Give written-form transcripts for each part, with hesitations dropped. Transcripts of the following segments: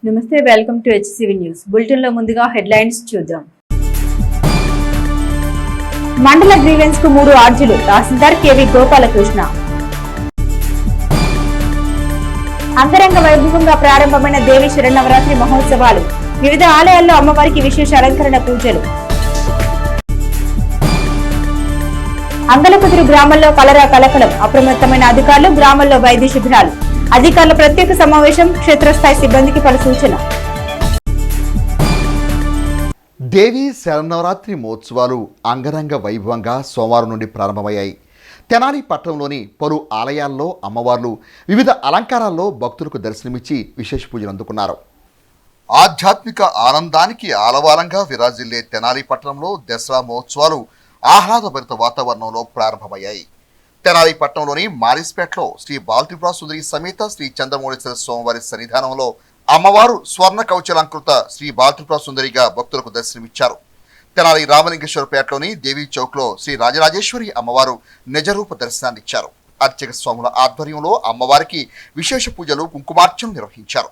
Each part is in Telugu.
నమస్తే, welcome to HCV news bulletin లో ముందుగా హెడ్లైన్స్ చూద్దాం. మండల గ్రీవెన్స్ కు 3 ఆర్జీలు తహసీల్దార్ కేవి గోపాలకృష్ణ. అంగరంగ వైభవంగా ప్రారంభమైన దేవి శరన్నవరాత్రి మహోత్సవాలు. వివిధ ఆలయాల్లో అమ్మవారికి విశేష అలంకరణ పూజలు. అంగలకుదురు గ్రామంలో కలరా కలకలం. అప్రమత్తమైన అధికారులు, గ్రామంలో వైద్య శిబిరాలు. అధికారుల ప్రత్యేక సమావేశం, క్షేత్రస్థాయి సిబ్బందికి పలు సూచన. దేవి శరన్నవరాత్రి మహోత్సవాలు అంగరంగ వైభవంగా సోమవారం నుండి ప్రారంభమయ్యాయి. తెనాలి పట్టణంలోని పలు ఆలయాల్లో అమ్మవార్లు వివిధ అలంకారాల్లో భక్తులకు దర్శనమిచ్చి విశేష పూజలు అందుకున్నారు. ఆధ్యాత్మిక ఆనందానికి ఆలవాలంగా విరాజిల్లే తెనాలి పట్టణంలో దసరా మహోత్సవాలు ఆహ్లాదభరిత వాతావరణంలో ప్రారంభమయ్యాయి. తెనాలి పట్టణంలోని మారిస్పేటలో శ్రీ బాలత్రిపుర సుందరి సమేత శ్రీ చంద్రమౌళేశ్వర స్వామివారి సన్నిధానంలో అమ్మవారు స్వర్ణ కవచాలంకృత శ్రీ బాలత్రిపుర సుందరిగా భక్తులకు దర్శనమిచ్చారు. తెనాలి రామలింగేశ్వరపేటలోని దేవీ చౌక్లో శ్రీ రాజరాజేశ్వరి అమ్మవారు నిజరూప దర్శనాన్నిచ్చారు. అర్చక స్వాముల ఆధ్వర్యంలో అమ్మవారికి విశేష పూజలు, కుంకుమార్చన నిర్వహించారు.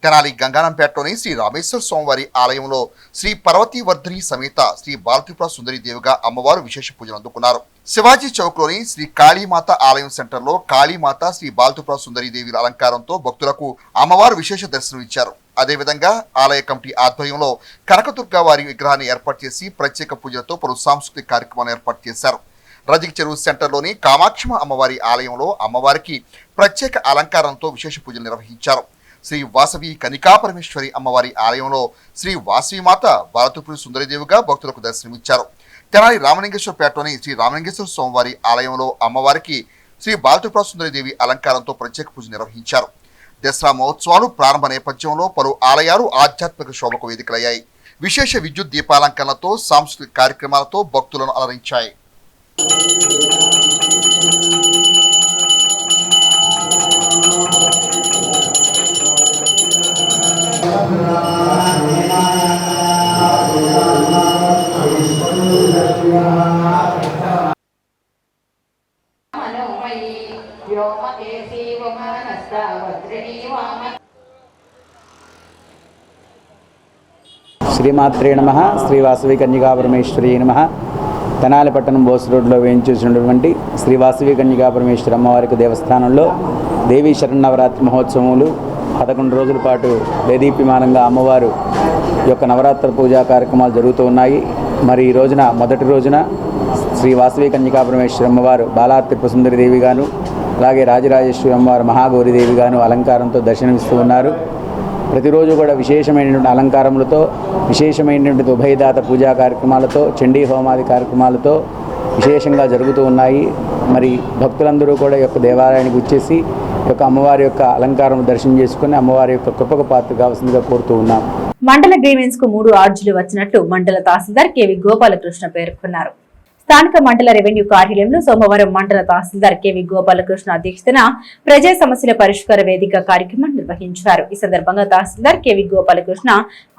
తెనాలి గంగానంపేటలోని శ్రీ రామేశ్వర స్వామివారి ఆలయంలో శ్రీ పర్వతీవర్ధిని సమేత శ్రీ బాలత్రిపుర సుందరి దేవిగా అమ్మవారు విశేష పూజలు అందుకున్నారు. శివాజీ చౌక్లోని శ్రీ కాళీమాత ఆలయం సెంటర్లో కాళీమాత శ్రీ బాలత్రిపుర సుందరి దేవి అలంకారంతో భక్తులకు అమ్మవారు విశేష దర్శనం ఇచ్చారు. అదేవిధంగా ఆలయ కమిటీ ఆధ్వర్యంలో కనకదుర్గ వారి విగ్రహాన్ని ఏర్పాటు చేసి ప్రత్యేక పూజలతో పలు సాంస్కృతిక కార్యక్రమాలు ఏర్పాటు చేశారు. రజిక చెరువు సెంటర్లోని కామాక్షమ అమ్మవారి ఆలయంలో అమ్మవారికి ప్రత్యేక అలంకారంతో విశేష పూజలు నిర్వహించారు. శ్రీ వాసవి కనికాపరమేశ్వరి అమ్మవారి ఆలయంలో శ్రీ వాసవిమాత బాలత్రిపుర సుందరిదేవిగా భక్తులకు దర్శనమిచ్చారు. తెనాలి రామలింగేశ్వరపేటలోని శ్రీ రామలింగేశ్వర స్వామివారి ఆలయంలో అమ్మవారికి శ్రీ బాలత్రిపుర సుందరిదేవి అలంకారంతో ప్రత్యేక పూజ నిర్వహించారు. దసరా మహోత్సవాలు ప్రారంభ నేపథ్యంలో పలు ఆలయాలు ఆధ్యాత్మిక శోభకు వేదికలయ్యాయి. విశేష విద్యుత్ దీపాలంకరణలతో, సాంస్కృతిక కార్యక్రమాలతో భక్తులను అలరించాయి. శ్రీమాత్రే నమః. శ్రీ వాసవి కన్యకాపరమేశ్వరి నమః. తెనాలి పట్టణం బోస్ రోడ్లో వేయించేసినటువంటి శ్రీ వాసవి కన్యకాపరమేశ్వరి అమ్మవారికి దేవస్థానంలో దేవీ శరన్నవరాత్రి మహోత్సవములు 11 రోజుల పాటు దేదీప్యమానంగా అమ్మవారు యొక్క నవరాత్రి పూజా కార్యక్రమాలు జరుగుతూ ఉన్నాయి. మరి ఈ రోజున మొదటి రోజున శ్రీ వాసవి కన్యకాపరమేశ్వరి అమ్మవారు బాలత్రిపుర సుందరి దేవిగాను, అలాగే రాజరాజేశ్వరి అమ్మవారు మహాగౌరీదేవిగాను అలంకారంతో దర్శనమిస్తూ ఉన్నారు. ప్రతిరోజు కూడా విశేషమైనటువంటి అలంకారములతో, విశేషమైనటువంటి ఉభయదాత పూజా కార్యక్రమాలతో, చండీ హోమాది కార్యక్రమాలతో విశేషంగా జరుగుతూ ఉన్నాయి. మరి భక్తులందరూ కూడా యొక్క దేవాలయానికి వచ్చేసి యొక్క అమ్మవారి యొక్క అలంకారం దర్శనం చేసుకుని అమ్మవారి యొక్క కృపకు పాత్ర కావాల్సిందిగా కోరుతూ ఉన్నాం. మండల గ్రీవెన్స్ కు 3 ఆర్జీలు వచ్చినట్లు మండల తహసీల్దార్ కేవి గోపాలకృష్ణ పేర్కొన్నారు. స్థానిక మండల రెవెన్యూ కార్యాలయంలో సోమవారం మండల తహసీల్దార్ కేవి గోపాలకృష్ణ అధ్యక్షతన ప్రజా సమస్యల పరిష్కార వేదిక కార్యక్రమం నిర్వహించారు. ఈ సందర్భంగా తహసీల్దార్ కేవి గోపాలకృష్ణ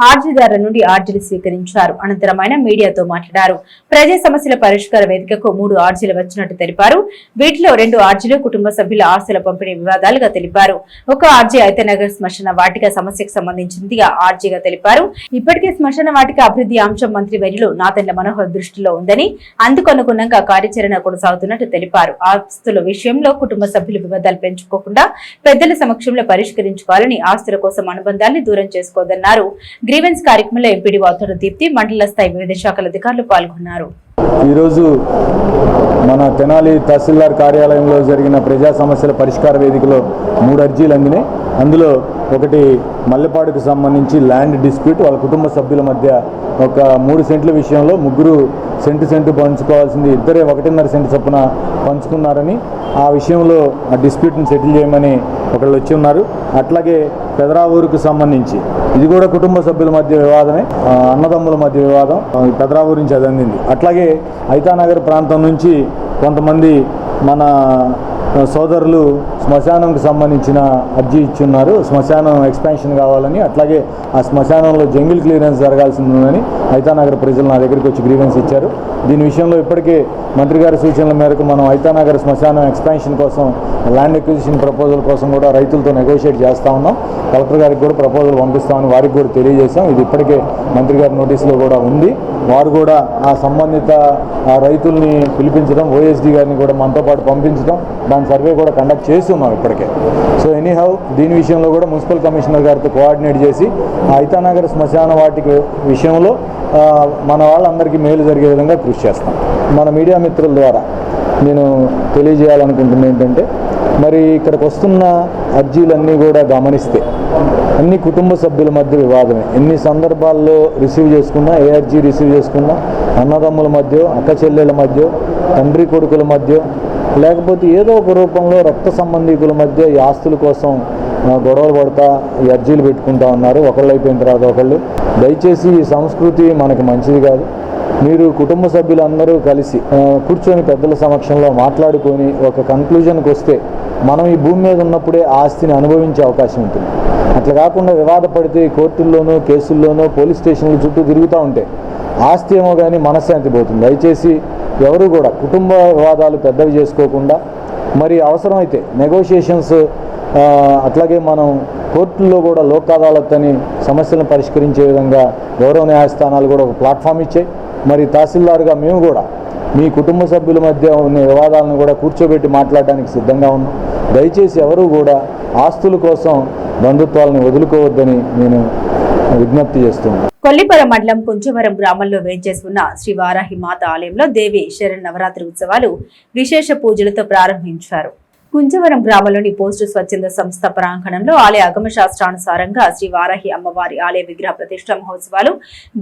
ఆర్జీదారుల నుండి ఆర్జీలు స్వీకరించారు. అనంతరం ఆయన మీడియాతో మాట్లాడారు. ప్రజా సమస్యల పరిష్కార వేదికకు 3 ఆర్జీలు వచ్చినట్టు తెలిపారు. వీటిలో 2 ఆర్జీలు కుటుంబ సభ్యుల ఆస్తుల పంపిణీ వివాదాలుగా తెలిపారు. ఒక ఆర్జీ ఐతనగర్ శ్మశాన వాటిక సమస్యకు సంబంధించిందిగా ఆర్జీగా తెలిపారు. ఇప్పటికే శ్మశాన వాటిక అభివృద్ధి అంశం మంత్రి వర్యులు నాదెండ్ల మనోహర్ దృష్టిలో ఉందని, అందుకు అనుగుణంగా కార్యాచరణ కొనసాగుతున్నట్టు తెలిపారు. ఆస్తుల విషయంలో కుటుంబ సభ్యులు వివాదాలు పెంచుకోకుండా పెద్దల సమక్షంలో పరిష్కరించుకోవాలని, ఆస్తుల కోసం అనుబంధాన్ని దూరం చేసుకోవద్దన్నారు. గ్రీవెన్స్ కార్యక్రమంలో ఎంపీడీ వాతోడు దీప్తి, మండల స్థాయి వివిధ శాఖల అధికారులు పాల్గొన్నారు. ఈరోజు మన తెనాలి తహసీల్దార్ కార్యాలయంలో జరిగిన ప్రజా సమస్యల పరిష్కార వేదికలో 3 అర్జీలు అందినాయి. అందులో ఒకటి మల్లెపాడుకు సంబంధించి ల్యాండ్ డిస్ప్యూట్, వాళ్ళ కుటుంబ సభ్యుల మధ్య ఒక 3 సెంట్ల విషయంలో ముగ్గురు సెంటు పంచుకోవాల్సింది ఇద్దరే 1.5 సెంటు చొప్పున పంచుకున్నారని, ఆ విషయంలో ఆ డిస్ప్యూట్ని సెటిల్ చేయమని ఒకళ్ళు వచ్చి ఉన్నారు. అట్లాగే పెదరావూరుకు సంబంధించి ఇది కూడా కుటుంబ సభ్యుల మధ్య వివాదమే, అన్నదమ్ముల మధ్య వివాదం, పెదరావూరు నుంచి అది అందింది. అట్లాగే ఐతానగర్ ప్రాంతం నుంచి కొంతమంది మన సోదరులు శ్మశానంకి సంబంధించిన అర్జీ ఇచ్చున్నారు. శ్మశానం ఎక్స్పాన్షన్ కావాలని, అట్లాగే ఆ శ్మశానంలో జంగిల్ క్లియరెన్స్ జరగాల్సి ఉందని ఐతానగర్ ప్రజలు నా దగ్గరికి వచ్చి గ్రీవెన్స్ ఇచ్చారు. దీని విషయంలో ఇప్పటికే మంత్రి గారి సూచనల మేరకు మనం ఐతానగర్ శ్మశానం ఎక్స్పాన్షన్ కోసం ల్యాండ్ ఎక్విజిషన్ ప్రపోజల్ కోసం కూడా రైతులతో నెగోషియేట్ చేస్తూ ఉన్నాం. కలెక్టర్ గారికి కూడా ప్రపోజల్ పంపిస్తామని వారికి కూడా తెలియజేశాం. ఇది ఇప్పటికే మంత్రి గారి నోటీసులో కూడా ఉంది. వారు కూడా ఆ సంబంధిత రైతుల్ని పిలిపించడం, ఓఎస్డీ గారిని కూడా మనతో పాటు పంపించడం, దాని సర్వే కూడా కండక్ట్ చేసి ఉన్నాం ఇప్పటికే. సో ఎనీహౌ దీని విషయంలో కూడా మున్సిపల్ కమిషనర్ గారితో కోఆర్డినేట్ చేసి ఐతానగర్ శ్మశాన వాటిక విషయంలో మన వాళ్ళందరికీ మేలు జరిగే విధంగా కృషి చేస్తాం. మన మీడియా మిత్రుల ద్వారా నేను తెలియజేయాలనుకుంటున్నది ఏంటంటే, మరి ఇక్కడికి వస్తున్న అర్జీలన్నీ కూడా గమనిస్తే అన్ని కుటుంబ సభ్యుల మధ్య వివాదమే. ఎన్ని సందర్భాల్లో రిసీవ్ చేసుకున్నా, ఏ అర్జీ రిసీవ్ చేసుకున్నా అన్నదమ్ముల మధ్య, అక్క చెల్లెల మధ్య, తండ్రి కొడుకుల మధ్య, లేకపోతే ఏదో ఒక రూపంలో రక్త సంబంధికుల మధ్య ఈ ఆస్తుల కోసం గొడవలు పడతా ఈ అర్జీలు పెట్టుకుంటా ఉన్నారు. ఒకళ్ళు అయిపోయిన తర్వాత ఒకళ్ళు. దయచేసి ఈ సంస్కృతి మనకి మంచిది కాదు. మీరు కుటుంబ సభ్యులందరూ కలిసి కూర్చొని పెద్దల సమక్షంలో మాట్లాడుకొని ఒక కన్క్లూజన్కి వస్తే మనం ఈ భూమి మీద ఉన్నప్పుడే ఆస్తిని అనుభవించే అవకాశం ఉంటుంది. అట్లా కాకుండా వివాదపడితే కోర్టుల్లోనూ, కేసుల్లోనూ, పోలీస్ స్టేషన్ల చుట్టూ తిరుగుతూ ఉంటే ఆస్తి ఏమో కానీ మనశ్శాంతి పోతుంది. దయచేసి ఎవరు కూడా కుటుంబ వివాదాలు పెద్దవి చేసుకోకుండా, మరి అవసరమైతే నెగోషియేషన్స్, అట్లాగే మనం కోర్టుల్లో కూడా లోక్ అదాలత్ అని సమస్యలను పరిష్కరించే విధంగా గౌరవ న్యాయస్థానాలు కూడా ఒక ప్లాట్ఫామ్ ఇచ్చాయి. మరి తహసీల్దార్గా మేము కూడా మీ కుటుంబ సభ్యుల మధ్య ఉన్న వివాదాలను కూడా కూర్చోబెట్టి మాట్లాడడానికి సిద్ధంగా ఉన్నాం. దయచేసి ఎవరూ కూడా ఆస్తుల కోసం బంధుత్వాలను వదులుకోవద్దని నేను విజ్ఞప్తి చేస్తున్నాను. కొల్లిపర మండలం కుంచవరం గ్రామంలో వేంచేసి ఉన్న శ్రీ వారాహి మాత ఆలయంలో దేవి శరన్నవరాత్రి ఉత్సవాలు విశేష పూజలతో ప్రారంభించారు. కుంచవరం గ్రామంలోని పోస్టు స్వచ్ఛంద సంస్థ ప్రాంగణంలో ఆలయ ఆగమ శాస్త్రానుసారంగా శ్రీ వారాహి అమ్మవారి ఆలయ విగ్రహ ప్రతిష్ట మహోత్సవాలు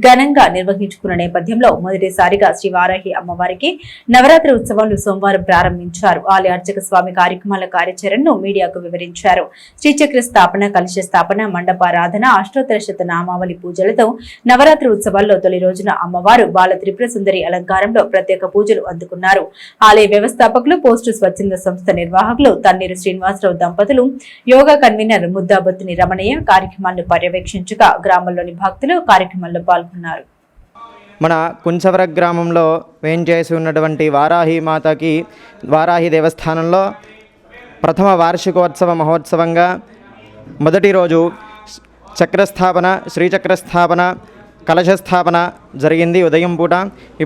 ఘనంగా నిర్వహించుకున్న నేపథ్యంలో మొదటిసారిగా శ్రీ వారాహి అమ్మవారికి నవరాత్రి ఉత్సవాలు సోమవారం ప్రారంభించారు. ఆలయ అర్చక స్వామి కార్యక్రమాల కార్యాచరణను మీడియాకు వివరించారు. శ్రీచక్ర స్థాపన, కలశ స్థాపన, మండపారాధన, అష్టోత్తర శత నామావళి పూజలతో నవరాత్రి ఉత్సవాల్లో తొలి రోజున అమ్మవారు బాల త్రిపుర సుందరి అలంకారంలో ప్రత్యేక పూజలు అందుకున్నారు. ఆలయ వ్యవస్థాపకులు, పోస్టు స్వచ్ఛంద సంస్థ నిర్వాహకులు తన్నీరు శ్రీనివాసరావు దంపతులు, యోగా కన్వీనర్ ముద్దాబొత్తిని రమణయ్య కార్యక్రమాలను పర్యవేక్షించగా గ్రామంలోని భక్తులు కార్యక్రమంలో పాల్గొన్నారు. మన కుంచవర గ్రామంలో వేంచేసి ఉన్నటువంటి వారాహి మాతకి వారాహి దేవస్థానంలో ప్రథమ వార్షికోత్సవ మహోత్సవంగా మొదటి రోజు చక్రస్థాపన, శ్రీచక్రస్థాపన, కలశస్థాపన జరిగింది ఉదయం పూట.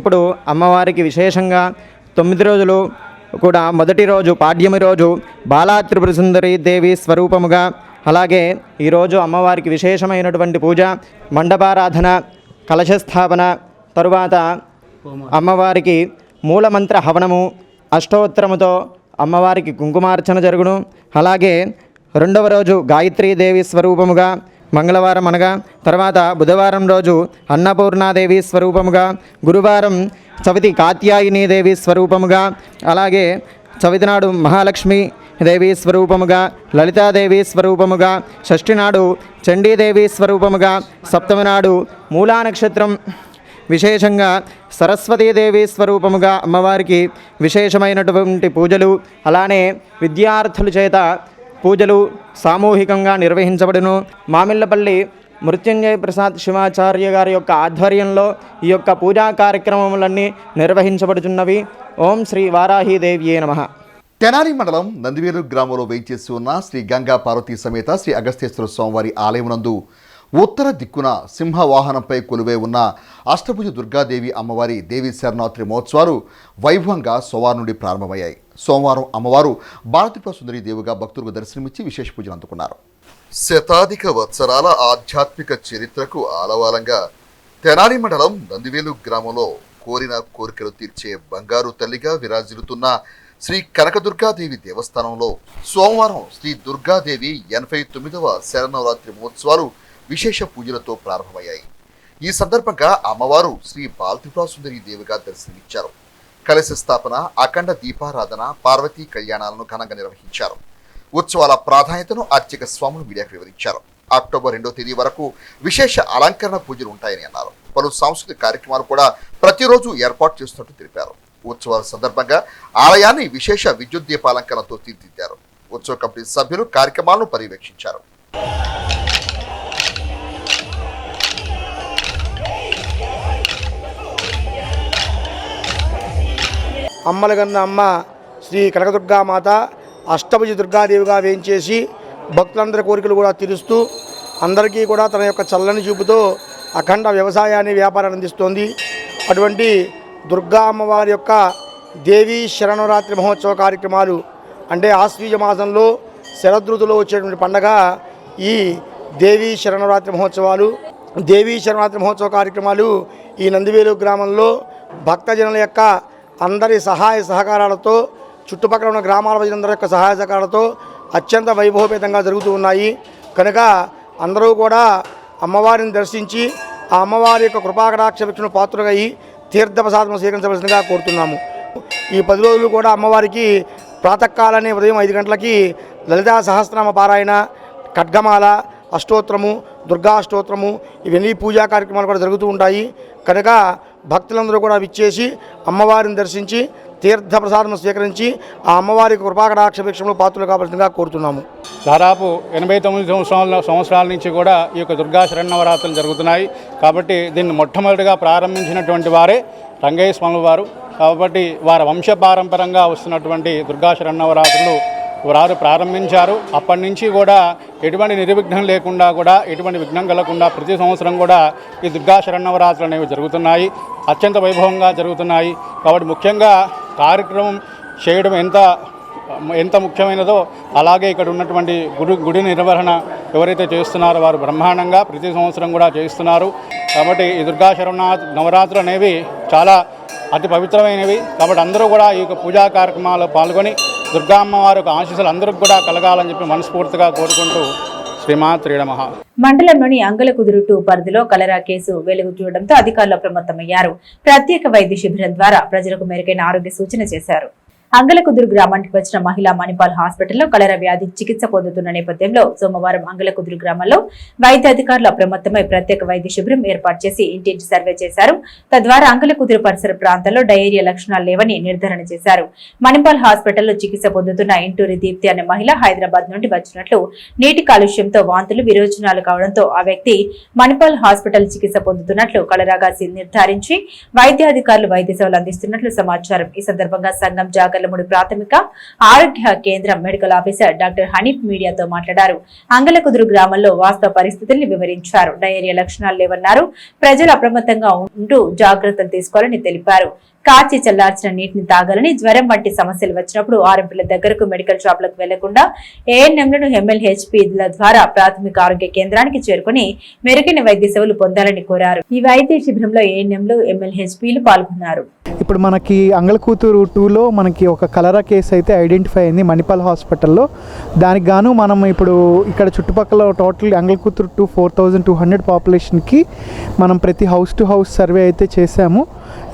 ఇప్పుడు అమ్మవారికి విశేషంగా 9 రోజులు కూడా మొదటి రోజు పాడ్యమి రోజు బాలా త్రిపుర సుందరి దేవి స్వరూపముగా, అలాగే ఈరోజు అమ్మవారికి విశేషమైనటువంటి పూజ, మండపారాధన, కలశస్థాపన, తరువాత అమ్మవారికి మూలమంత్ర హవనము, అష్టోత్తరముతో అమ్మవారికి కుంకుమార్చన జరుగును. అలాగే రెండవ రోజు గాయత్రీదేవి స్వరూపముగా మంగళవారం అనగా, తర్వాత బుధవారం రోజు అన్నపూర్ణాదేవి స్వరూపముగా, గురువారం చవితి కాత్యాయని దేవి స్వరూపముగా, అలాగే చవితి నాడు మహాలక్ష్మి దేవి స్వరూపముగా, లలితాదేవి స్వరూపముగా, షష్ఠి నాడు చండీదేవి స్వరూపముగా, సప్తమి నాడు మూలా నక్షత్రం విశేషంగా సరస్వతీదేవి స్వరూపముగా అమ్మవారికి విశేషమైనటువంటి పూజలు, అలానే విద్యార్థుల చేత పూజలు సామూహికంగా నిర్వహించబడును. మామిళ్ళపల్లి మృత్యుంజయ ప్రసాద్ శివాచార్య గారి యొక్క ఆధ్వర్యంలో ఈ యొక్క పూజా కార్యక్రమములన్నీ నిర్వహించబడుతున్నవి. ఓం శ్రీ వారాహీదేవ్యే నమః. తెనాలి మండలం నందివేలు గ్రామంలో వేయించేసి ఉన్న శ్రీ గంగా పార్వతీ సమేత శ్రీ అగస్తేశ్వర స్వామివారి ఆలయమునందు ఉత్తర దిక్కున సింహవాహనంపై కొలువై ఉన్న అష్టభుజ దుర్గాదేవి అమ్మవారి దేవీ శరణావరాత్రి మహోత్సవాలు వైభవంగా సోమవారం నుండి ప్రారంభమయ్యాయి. సోమవారం అమ్మవారు బాలత్రిపుర సుందరి దేవిగా భక్తులకు దర్శనమిచ్చి విశేష పూజలు అందుకున్నారు. శతాధిక వత్సరాల ఆధ్యాత్మిక చరిత్రకు ఆలవాలంగా తెనాలి మండలం నందివేలు గ్రామంలో కోరిన కోరికలు తీర్చే బంగారు తల్లిగా విరాజిల్లుతున్న శ్రీ కనకదుర్గాదేవి దేవస్థానంలో సోమవారం శ్రీ దుర్గాదేవి 89వ శరన్నవరాత్రి మహోత్సవాలు విశేష పూజలతో ప్రారంభమయ్యాయి. ఈ సందర్భంగా అమ్మవారు శ్రీ బాలత్రిపుర సుందరి దేవిగా దర్శనమిచ్చారు. కలశ స్థాపన, అఖండ దీపారాధన, పార్వతీ కళ్యాణాలను ఘనంగా నిర్వహించారు. ఉత్సవాల ప్రాధాన్యతను అర్చక స్వాములు మీడియాకు వివరించారు. అక్టోబర్ 2వ తేదీ వరకు విశేష అలంకరణ పూజలు ఉంటాయని అన్నారు. పలు సాంస్కృతిక కార్యక్రమాలు కూడా ప్రతిరోజు ఏర్పాటు చేస్తున్నట్టు తెలిపారు. ఉత్సవాల సందర్భంగా ఆలయాన్ని విశేష విద్యుత్ దీపాలంకరణతో తీర్చిదిద్దారు. ఉత్సవ కమిటీ సభ్యులు కార్యక్రమాలను పర్యవేక్షించారు. అమ్మలగన్న అమ్మ శ్రీ కనకదుర్గామాత అష్టభుజ దుర్గాదేవిగా వేయించేసి భక్తులందరి కోరికలు కూడా తీరుస్తూ అందరికీ కూడా తన యొక్క చల్లని చూపుతో అఖండ వ్యవసాయాన్ని వ్యాపారాన్ని అందిస్తోంది. అటువంటి దుర్గా అమ్మవారి యొక్క దేవీ శరణవరాత్రి మహోత్సవ కార్యక్రమాలు అంటే ఆశ్వీజ మాసంలో శరదృతులో వచ్చేటువంటి పండగ ఈ దేవీ శరణవరాత్రి మహోత్సవాలు. దేవీ శరణవరాత్రి మహోత్సవ కార్యక్రమాలు ఈ నందివేలు గ్రామంలో భక్తజనుల యొక్క అందరి సహాయ సహకారాలతో చుట్టుపక్కల ఉన్న గ్రామాల ప్రజలందరి యొక్క సహాయ సహకారాలతో అత్యంత వైభవపేతంగా జరుగుతూ ఉన్నాయి. కనుక అందరూ కూడా అమ్మవారిని దర్శించి ఆ అమ్మవారి యొక్క కృపాకటాక్ష వీక్షణ పాత్రగా అయి తీర్థప్రసాదం స్వీకరించవలసిందిగా కోరుతున్నాము. ఈ 10 రోజులు కూడా అమ్మవారికి ప్రాతకాలాన్ని ఉదయం 5 గంటలకి లలితా సహస్రనామ పారాయణ, ఖడ్గమాల, అష్టోత్తరము, దుర్గాష్టోత్తరము ఇవన్నీ పూజా కార్యక్రమాలు కూడా జరుగుతూ ఉంటాయి. కనుక భక్తులందరూ కూడా విచ్చేసి అమ్మవారిని దర్శించి తీర్థప్రసాదం స్వీకరించి ఆ అమ్మవారికి కృపాకటాక్ష వీక్షణలో పాత్రలు కావాల్సిందిగా కోరుతున్నాము. దాదాపు 89 సంవత్సరాల నుంచి కూడా ఈ యొక్క దుర్గా శరన్నవరాత్రులు జరుగుతున్నాయి. కాబట్టి దీన్ని మొట్టమొదటిగా ప్రారంభించినటువంటి వారే రంగయ్య స్వామి వారు. కాబట్టి వారి వంశపారంపరంగా వస్తున్నటువంటి దుర్గా శరన్నవరాత్రులు వారు ప్రారంభించారు. అప్పటి నుంచి కూడా ఎటువంటి నిర్విఘ్నం లేకుండా కూడా ఎటువంటి విఘ్నం కలగకుండా ప్రతి సంవత్సరం కూడా ఈ దుర్గా శరన్నవరాత్రులు అనేవి జరుగుతున్నాయి. అత్యంత వైభవంగా జరుగుతున్నాయి. కాబట్టి ముఖ్యంగా కార్యక్రమం చేయడం ఎంత ముఖ్యమైనదో అలాగే ఇక్కడ ఉన్నటువంటి గుడి నిర్వహణ ఎవరైతే చేస్తున్నారో వారు బ్రహ్మాండంగా ప్రతి సంవత్సరం కూడా చేస్తున్నారు. కాబట్టి ఈ దుర్గా నవరాత్రులు అనేవి చాలా అతి పవిత్రమైనవి. కాబట్టి అందరూ కూడా ఈ యొక్క పూజా కార్యక్రమాల్లో పాల్గొని దుర్గా అమ్మవారి యొక్క ఆశీస్సులు అందరికి కూడా కలగాలని చెప్పి మనస్ఫూర్తిగా కోరుకుంటూ శ్రీమాత్రే నమః. మండలంలోని అంగలకుదురు 2 పరిధిలో కలరా కేసు వెలుగు చూడడంతో అధికారులు అప్రమత్తమయ్యారు. ప్రత్యేక వైద్య శిబిరం ద్వారా ప్రజలకు మెరుగైన ఆరోగ్య సూచన చేశారు. అంగలకుదురు గ్రామానికి వచ్చిన మహిళ మణిపాల్ హాస్పిటల్లో కలరా వ్యాధి చికిత్స పొందుతున్న నేపథ్యంలో సోమవారం అంగలకుదురు గ్రామంలో వైద్య అధికారులు అప్రమత్తమై ప్రత్యేక వైద్య శిబిరం ఏర్పాటు చేసి ఇంటింటి సర్వే చేశారు. తద్వారా అంగలకుదురు పరిసర ప్రాంతాల్లో డయేరియా లక్షణాలు లేవని నిర్ధారణ చేశారు. మణిపాల్ హాస్పిటల్లో చికిత్స పొందుతున్న ఇంటూరి దీప్తి అనే మహిళ హైదరాబాద్ నుండి వచ్చినట్లు, నీటి కాలుష్యంతో వాంతులు విరోచనాలు కావడంతో ఆ వ్యక్తి మణిపాల్ హాస్పిటల్ చికిత్స పొందుతున్నట్లు కలరాగా నిర్ధారించి వైద్యాధికారులు వైద్య సేవలు అందిస్తున్నట్లు సమాచారం. ఈ సందర్భంగా సంఘం జాగర్లమూడి ప్రాథమిక ఆరోగ్య కేంద్రం మెడికల్ ఆఫీసర్ డాక్టర్ హనీఫ్ మీడియాతో మాట్లాడారు. అంగలకుదురు గ్రామంలో వాస్తవ పరిస్థితుల్ని వివరించారు. డయేరియా లక్షణాలు లేవన్నారు. ప్రజలు అప్రమత్తంగా ఉంటూ జాగ్రత్తలు తీసుకోవాలని తెలిపారు. కాచి చల్లార్చిన నీటిని తాగాలని, జ్వరం వంటి సమస్యలు వచ్చినప్పుడు ఆర్ఎంపీల దగ్గరకు మెడికల్ షాపులకు వెళ్లకుండా ఏఎన్ఎంలను ఎంఎల్హెచ్పీల ద్వారా ప్రాథమిక ఆరోగ్య కేంద్రానికి చేరుకుని మెరుగైన వైద్య సేవలు పొందాలని కోరారు. ఈ వైద్య శిబిరంలో ఏఎన్ఎంలు, ఎంఎల్హెచ్పీలు పాల్గొన్నారు. ఇప్పుడు మనకి అంగలకూతురు 2లో మనకి ఒక కలరా కేసు అయితే ఐడెంటిఫై అయింది మణిపాల్ హాస్పిటల్లో. దానికి గాను మనం ఇప్పుడు ఇక్కడ చుట్టుపక్కల టోటల్ అంగలకూతురు 2 4200 పాపులేషన్కి మనం ప్రతి హౌస్ టు హౌస్ సర్వే అయితే చేశాము.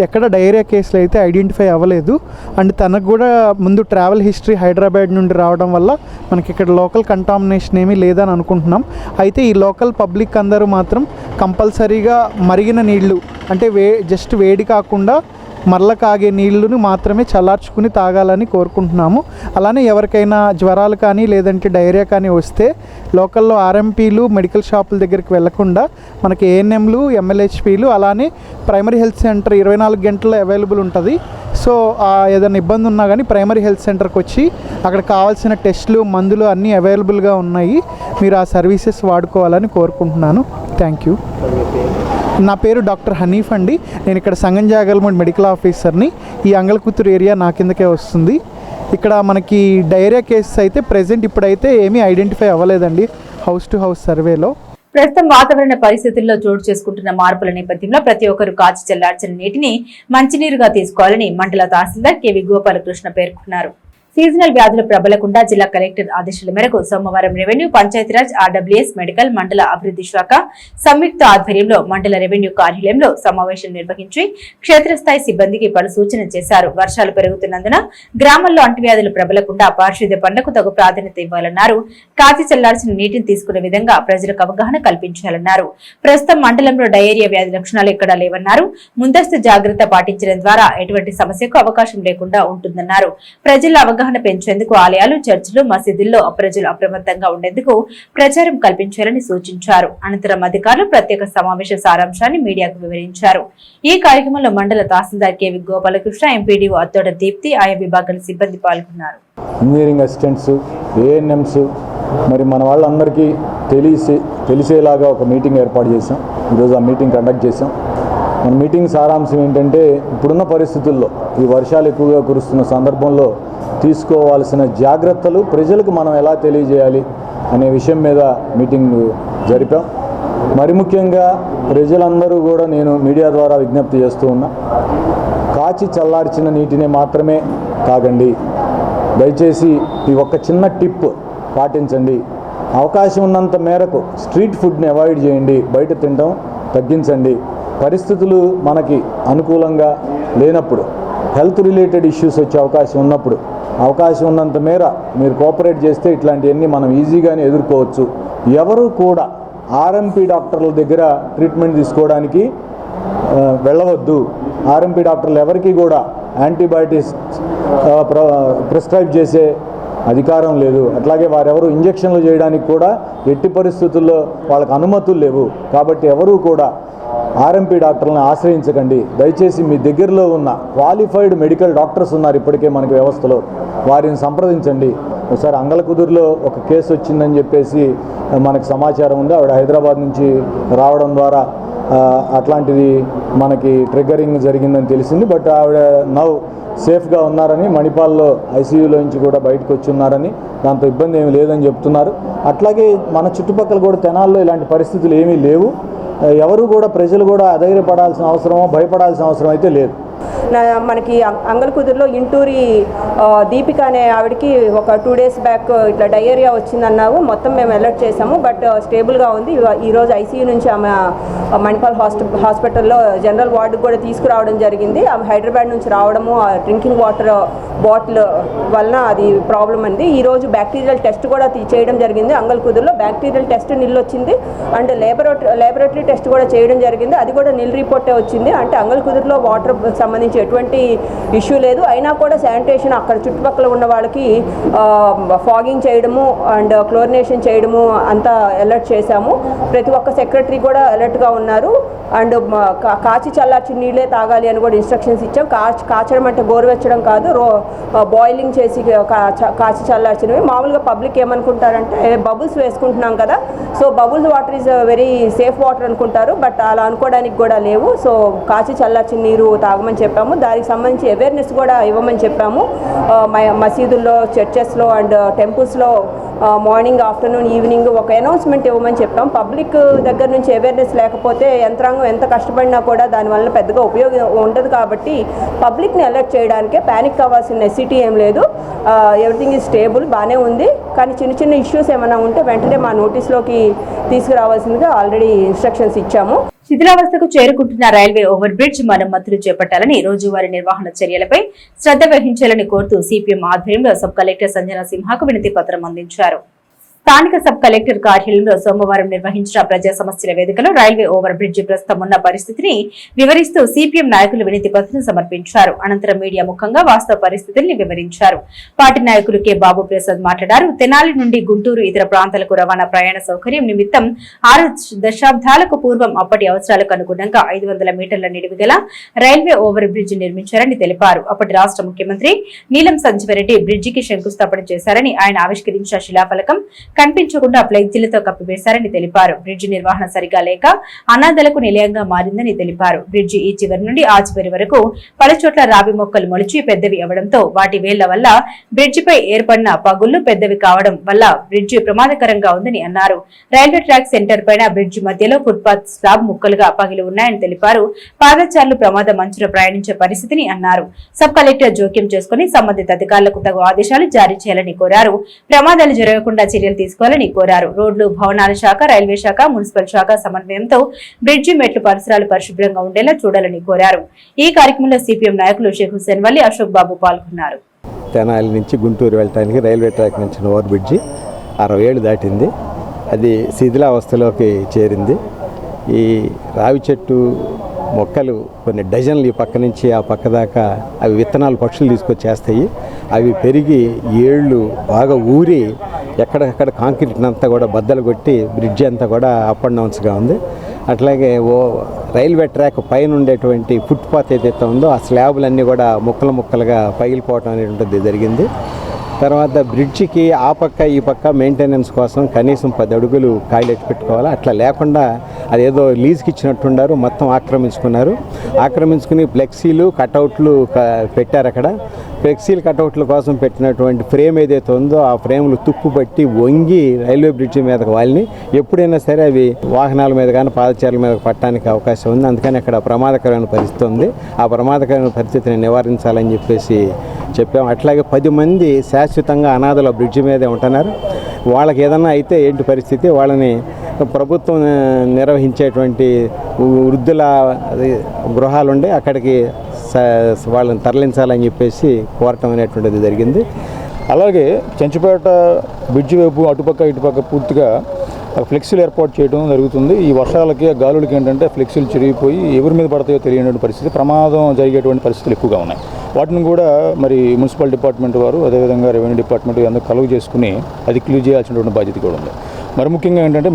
ఎక్కడ డయేరియా కేసులు అయితే ఐడెంటిఫై అవ్వలేదు. అండ్ తనకు కూడా ముందు ట్రావెల్ హిస్టరీ హైదరాబాద్ నుండి రావడం వల్ల మనకి ఇక్కడ లోకల్ కంటామినేషన్ ఏమీ లేదని అనుకుంటున్నాం. అయితే ఈ లోకల్ పబ్లిక్ అందరూ మాత్రం కంపల్సరీగా మరిగిన నీళ్లు అంటే జస్ట్ వేడి కాకుండా మరల కాగే నీళ్లను మాత్రమే చల్లార్చుకుని తాగాలని కోరుకుంటున్నాము. అలానే ఎవరికైనా జ్వరాలు కానీ లేదంటే డయేరియా కానీ వస్తే లోకల్లో ఆర్ఎంపీలు మెడికల్ షాపుల దగ్గరికి వెళ్లకుండా మనకి ఏఎన్ఎంలు, ఎంఎల్హెచ్పీలు అలానే ప్రైమరీ హెల్త్ సెంటర్ 24 గంటలు అవైలబుల్ ఉంటుంది. సో ఏదైనా ఇబ్బంది ఉన్నా కానీ ప్రైమరీ హెల్త్ సెంటర్కి వచ్చి అక్కడ కావాల్సిన టెస్టులు, మందులు అన్నీ అవైలబుల్గా ఉన్నాయి. మీరు ఆ సర్వీసెస్ వాడుకోవాలని కోరుకుంటున్నాను. Thank you. నా పేరు డాక్టర్ హనీఫ్ అండి. నేను ఇక్కడ సంగం జాగర్లమూడి మెడికల్ ఆఫీసర్ని. ఈ అంగలకూతురు ఏరియా నా కిందకే వస్తుంది. ఇక్కడ మనకి డయేరియా కేసెస్ అయితే ప్రెజెంట్ ఇప్పుడైతే ఏమీ ఐడెంటిఫై అవ్వలేదండి హౌస్ టు హౌస్ సర్వేలో. ప్రస్తుతం వాతావరణ పరిస్థితుల్లో చోటు చేసుకుంటున్న మార్పుల నేపథ్యంలో ప్రతి ఒక్కరూ కాచి చల్లార్చిన నీటిని మంచినీరుగా తీసుకోవాలని మండల తహసీల్దార్ కేవి గోపాలకృష్ణ పేర్కొన్నారు. సీజనల్ వ్యాధులు ప్రబలకుండా జిల్లా కలెక్టర్ ఆదేశాల మేరకు సోమవారం రెవెన్యూ, పంచాయతీరాజ్, ఆర్డబ్ల్యూఎస్, మెడికల్, మండల అభివృద్ధి శాఖ సంయుక్త ఆధ్వర్యంలో మండల రెవెన్యూ కార్యాలయంలో సమావేశం నిర్వహించి క్షేత్రస్థాయి సిబ్బందికి పలు సూచనలు చేశారు. వర్షాలు పెరుగుతున్నందున గ్రామాల్లో అంటువ్యాధులు ప్రబలకుండా పారిశుద్ధ్య పనులకు తగు ప్రాధాన్యత ఇవ్వాలన్నారు. కాచి చల్లార్చిన నీటిని తీసుకునే విధంగా ప్రజలకు అవగాహన కల్పించాలన్నారు. ప్రస్తుతం మండలంలో డయేరియా వ్యాధి లక్షణాలు ఎక్కడా లేవన్నారు. ముందస్తు జాగ్రత్త పాటించడం ద్వారా ఎటువంటి సమస్యకు అవకాశం లేకుండా ఉంటుందన్నారు. ప్రజల అవగాహన పెంచేందుకు ఆలయాలు, చర్చిలు, మసీదుల్లో ప్రజలు అప్రమత్తంగా ఉండేందుకు ప్రచారం కల్పించాలని సూచించారు. అనంతరం అధికారులు ప్రత్యేక సమావేశ సారాంశాన్ని మీడియాకు వివరించారు. ఈ కార్యక్రమంలో మండల తహసీల్దార్ కేవి గోపాలకృష్ణ, ఎంపీడీఓ అత్తోట దీప్తి, ఆయా విభాగాల సిబ్బంది పాల్గొన్నారు. ఇంజనీరింగ్ అసిస్టెంట్స్, ఏఎన్ఎంస్, మరి మన వాళ్ళందరికీ తెలిసేలాగా ఒక మీటింగ్ ఏర్పాటు చేశాం. ఈరోజు ఆ మీటింగ్ కండక్ట్ చేశాం. మన మీటింగ్ సారాంశం ఏంటంటే, ఇప్పుడున్న పరిస్థితుల్లో ఈ వర్షాలు ఎక్కువగా కురుస్తున్న సందర్భంలో తీసుకోవాల్సిన జాగ్రత్తలు ప్రజలకు మనం ఎలా తెలియజేయాలి అనే విషయం మీద మీటింగ్ జరిపాం. మరి ముఖ్యంగా ప్రజలందరూ కూడా నేను మీడియా ద్వారా విజ్ఞప్తి చేస్తూ ఉన్నా, కాచి చల్లార్చిన నీటిని మాత్రమే తాగండి. దయచేసి ఈ ఒక్క చిన్న టిప్ పాటించండి. అవకాశం ఉన్నంత మేరకు స్ట్రీట్ ఫుడ్ని అవాయిడ్ చేయండి, బయట తినడం తగ్గించండి. పరిస్థితులు మనకి అనుకూలంగా లేనప్పుడు, హెల్త్ రిలేటెడ్ ఇష్యూస్ వచ్చే అవకాశం ఉన్నప్పుడు, అవకాశం ఉన్నంత మేర మీరు కోఆపరేట్ చేస్తే ఇట్లాంటివన్నీ మనం ఈజీగానే ఎదుర్కోవచ్చు. ఎవరు కూడా ఆర్ఎంపీ డాక్టర్ల దగ్గర ట్రీట్మెంట్ తీసుకోవడానికి వెళ్ళవద్దు. ఆర్ఎంపీ డాక్టర్లు ఎవరికి కూడా యాంటీబయాటిక్స్ ప్రిస్క్రైబ్ చేసే అధికారం లేదు. అట్లాగే వారెవరు ఇంజక్షన్లు చేయడానికి కూడా ఎట్టి పరిస్థితుల్లో వాళ్ళకి అనుమతులు లేవు. కాబట్టి ఎవరూ కూడా ఆర్ఎంపీ డాక్టర్లను ఆశ్రయించకండి. దయచేసి మీ దగ్గరలో ఉన్న క్వాలిఫైడ్ మెడికల్ డాక్టర్స్ ఉన్నారు ఇప్పటికే మనకి వ్యవస్థలో, వారిని సంప్రదించండి. ఒకసారి అంగళకుదురులో ఒక కేసు వచ్చిందని చెప్పేసి మనకు సమాచారం ఉంది. ఆవిడ హైదరాబాద్ నుంచి రావడం ద్వారా అట్లాంటిది మనకి ట్రిగ్గరింగ్ జరిగిందని తెలిసింది. బట్ ఆవిడ నవ్ సేఫ్గా ఉన్నారని, మణిపాల్లో ఐసీయూలో నుంచి కూడా బయటకు వచ్చి ఉన్నారని, దాంతో ఇబ్బంది ఏమీ లేదని చెప్తున్నారు. అట్లాగే మన చుట్టుపక్కల కూడా తెనాల్లో ఇలాంటి పరిస్థితులు ఏమీ లేవు. ఎవరు కూడా ప్రజలు కూడా అధైర్యపడాల్సిన అవసరమో భయపడాల్సిన అవసరం అయితే లేదు. మనకి అంగళకుదురులో ఇంటూరి దీపిక అనే ఆవిడకి ఒక 2 days బ్యాక్ ఇట్లా డయేరియా వచ్చిందన్నావు. మొత్తం మేము అలర్ట్ చేసాము, బట్ స్టేబుల్గా ఉంది. ఈరోజు ఐసీయూ నుంచి ఆమె మణిపాల్ హాస్పిటల్లో జనరల్ వార్డుకు కూడా తీసుకురావడం జరిగింది. ఆమె హైదరాబాద్ నుంచి రావడము డ్రింకింగ్ వాటర్ బాటిల్ వలన అది ప్రాబ్లం అంది. ఈరోజు బ్యాక్టీరియల్ టెస్ట్ కూడా చేయడం జరిగింది. అంగళకుదురులో బ్యాక్టీరియల్ టెస్ట్ నిల్ వచ్చింది అండ్ లేబొరేటరీ టెస్ట్ కూడా చేయడం జరిగింది. అది కూడా నిల్ రిపోర్టే వచ్చింది. అంటే అంగళకుదురులో వాటర్ సంబంధించి ఎటువంటి ఇష్యూ లేదు. అయినా కూడా శానిటేషన్ అక్కడ చుట్టుపక్కల ఉన్న వాళ్ళకి ఫాగింగ్ చేయడము అండ్ క్లోరినేషన్ చేయడము అంతా అలర్ట్ చేశాము. ప్రతి ఒక్క సెక్రటరీ కూడా అలర్ట్గా ఉన్నారు. అండ్ కాచి చల్లార్చి నీళ్ళే తాగాలి అని కూడా ఇన్స్ట్రక్షన్స్ ఇచ్చాం. కాచడం అంటే గోరువెచ్చడం కాదు, బాయిలింగ్ చేసి కాచి చల్లార్చినవి. మామూలుగా పబ్లిక్ ఏమనుకుంటారంటే బబుల్స్ వేసుకుంటున్నాం కదా, so bubbles water is very safe water అనుకుంటారు. బట్ అలా అనుకోవడానికి కూడా లేవు. సో కాచి చల్లార్చిన నీరు తాగమని చెప్పాము. దానికి సంబంధించి అవేర్నెస్ కూడా ఇవ్వమని చెప్పాము. మసీదుల్లో, చర్చెస్లో అండ్ టెంపుల్స్లో మార్నింగ్, ఆఫ్టర్నూన్, ఈవినింగ్ ఒక అనౌన్స్మెంట్ ఇవ్వమని చెప్పాం. పబ్లిక్ దగ్గర నుంచి అవేర్నెస్ లేకపోతే యంత్రాంగం ఎంత కష్టపడినా కూడా దానివల్ల పెద్దగా ఉపయోగం ఉండదు. కాబట్టి పబ్లిక్ని అలర్ట్ చేయడానికే, ప్యానిక్ అవ్వాల్సిన నెసిటీ ఏం లేదు. ఎవ్రీథింగ్ ఈజ్ స్టేబుల్, బాగానే ఉంది. కానీ చిన్న చిన్న ఇష్యూస్ ఏమైనా ఉంటే వెంటనే మా నోటీస్లోకి తీసుకురావాల్సిందిగా ఆల్రెడీ ఇన్స్ట్రక్షన్స్ ఇచ్చాము. శిథిలావస్థకు చేరుకుంటున్న రైల్వే ఓవర్ బ్రిడ్జ్ మరమ్మతులు చేపట్టాలని, రోజువారీ నిర్వహణ చర్యలపై శ్రద్ధ వహించాలని కోరుతూ సిపిఎం ఆధ్వర్యంలో సబ్ కలెక్టర్ సంజన సింహాకు వినతి పత్రం అందించారు. స్థానిక సబ్ కలెక్టర్ కార్యాలయంలో సోమవారం నిర్వహించిన ప్రజా సమస్యల వేదికలో రైల్వే ఓవర్ బ్రిడ్జ్ ప్రస్తుతం ఉన్న పరిస్థితిని వివరిస్తూ సిపిఎం నాయకులు వినతి పత్రం సమర్పించారు. అనంతరం మీడియా ముఖంగా వాస్తవ పరిస్థితుల్ని వివరించారు. పార్టీ నాయకులు కె బాబు ప్రసాద్ మాట్లాడారు. తెనాలి నుండి గుంటూరు, ఇతర ప్రాంతాలకు రవాణా ప్రయాణ సౌకర్యం నిమిత్తం 6 దశాబ్దాలకు పూర్వం అప్పటి అవసరాలకు అనుగుణంగా 500 మీటర్ల నిడివి గల రైల్వే ఓవర్ బ్రిడ్జ్ నిర్మించారని తెలిపారు. అప్పటి రాష్ట్ర ముఖ్యమంత్రి నీలం సంజీవరెడ్డి బ్రిడ్జికి శంకుస్థాపన చేశారని, ఆయన ఆవిష్కరించిన శిలాఫలకం కనిపించకుండా ఫ్లెక్సీలతో కప్పివేశారని తెలిపారు. బ్రిడ్జి నిర్వహణ సరిగా లేక అనాథలకు నిలయంగా మారిందని తెలిపారు. బ్రిడ్జి ఈ చివరి నుండి ఆ చివరి వరకు పలుచోట్ల రావి మొక్కలు మొలిచి పెద్దవి అవడంతో వాటి వేళ్ల వల్ల బ్రిడ్జిపై ఏర్పడిన పగుళ్లు పెద్దవి కావడం వల్ల బ్రిడ్జి ప్రమాదకరంగా ఉందని అన్నారు. రైల్వే ట్రాక్ సెంటర్ పైన బ్రిడ్జి మధ్యలో ఫుట్పాత్ స్లాబ్ ముక్కలుగా పగిలి ఉన్నాయని తెలిపారు. పాదచారులు ప్రమాద మంచున ప్రయాణించే పరిస్థితిని అన్నారు. సబ్ కలెక్టర్ జోక్యం చేసుకుని సంబంధిత అధికారులకు తగు ఆదేశాలు జారీ చేయాలని కోరారు. ప్రమాదాలు జరగకుండా చర్యలు తీసుకోవాలని కోరారు. రోడ్లు, భవనాల శాఖ, రైల్వే శాఖ, మున్సిపల్ శాఖ సమన్వయంతో బ్రిడ్జి మెట్లు పరిసరాలు పరిశుభ్రంగా ఉండేలా చూడాలని కోరారు. ఈ కార్యక్రమంలో సిపిఎం నాయకులు షేక్ హుస్సేన్ వల్లి, అశోక్ బాబు పాల్గొన్నారు. తెనాలి నుంచి గుంటూరు వెళ్ళడానికి రైల్వే ట్రాక్ నుంచి ఓవర్ బ్రిడ్జి 60 ఏళ్ళు దాటింది. అది శిథిలావస్థలోకి చేరింది. ఈ రావి చెట్టు మొక్కలు కొన్ని డజన్లు ఈ పక్క నుంచి ఆ పక్క దాకా అవి విత్తనాలు పక్షులు తీసుకొచ్చేస్తాయి. అవి పెరిగి ఏళ్ళు బాగా ఊరి ఎక్కడెక్కడ కాంక్రీట్ అంతా కూడా బద్దలు కొట్టి బ్రిడ్జి అంతా కూడా అప్ అండ్ డౌన్స్గా ఉంది. అట్లాగే రైల్వే ట్రాక్ పైన ఉండేటువంటి ఫుట్పాత్ ఏదైతే ఉందో ఆ స్లాబులన్నీ కూడా ముక్కలు ముక్కలుగా పగిలిపోవడం అనేటువంటిది జరిగింది. తర్వాత బ్రిడ్జికి ఆ పక్క ఈ పక్క మెయింటెనెన్స్ కోసం కనీసం 10 అడుగులు కాయలెట్టి పెట్టుకోవాలి. అట్లా లేకుండా అదేదో లీజ్కి ఇచ్చినట్టున్నారు, మొత్తం ఆక్రమించుకుని ఫ్లెక్సీలు కటౌట్లు పెట్టారు. అక్కడ ఫ్లెక్సీలు కటౌట్ల కోసం పెట్టినటువంటి ఫ్రేమ్ ఏదైతే ఉందో ఆ ఫ్రేమ్లు తుప్పు పట్టి వంగి రైల్వే బ్రిడ్జి మీదకి వాళ్ళని ఎప్పుడైనా సరే అవి వాహనాల మీద కానీ పాదచారుల మీద పట్టడానికి అవకాశం ఉంది. అందుకని అక్కడ ప్రమాదకరమైన పరిస్థితి ఉంది. ఆ ప్రమాదకరమైన పరిస్థితిని నివారించాలని చెప్పేసి చెప్పాము. అట్లాగే 10 మంది శాశ్వతంగా అనాథలు బ్రిడ్జి మీదే ఉంటున్నారు. వాళ్ళకి ఏదన్నా అయితే ఏంటి పరిస్థితి, వాళ్ళని ప్రభుత్వం నిర్వహించేటువంటి వృద్ధుల గృహాలుండే అక్కడికి వాళ్ళని తరలించాలని చెప్పేసి కోరటం అనేటువంటిది జరిగింది. అలాగే చెంచుపేట బ్రిడ్జి వైపు అటుపక్క ఇటుపక్క పూర్తిగా ఫ్లెక్సీలు ఏర్పాటు చేయడం జరుగుతుంది. ఈ వర్షాలకి గాలులకి ఏంటంటే ఫ్లెక్సీలు చిరిగిపోయి ఎవరి మీద పడతాయో తెలియనటువంటి పరిస్థితి, ప్రమాదం జరిగేటువంటి పరిస్థితులు ఎక్కువగా ఉన్నాయి. వాటిని కూడా మరి మున్సిపల్ డిపార్ట్మెంట్ వారు అదేవిధంగా రెవెన్యూ డిపార్ట్మెంట్ అందరూ కలుగు చేసుకుని అది క్లియర్ చేయాల్సినటువంటి బాధ్యత కూడా ఉంది. మరి ముఖ్యంగా ఏంటంటే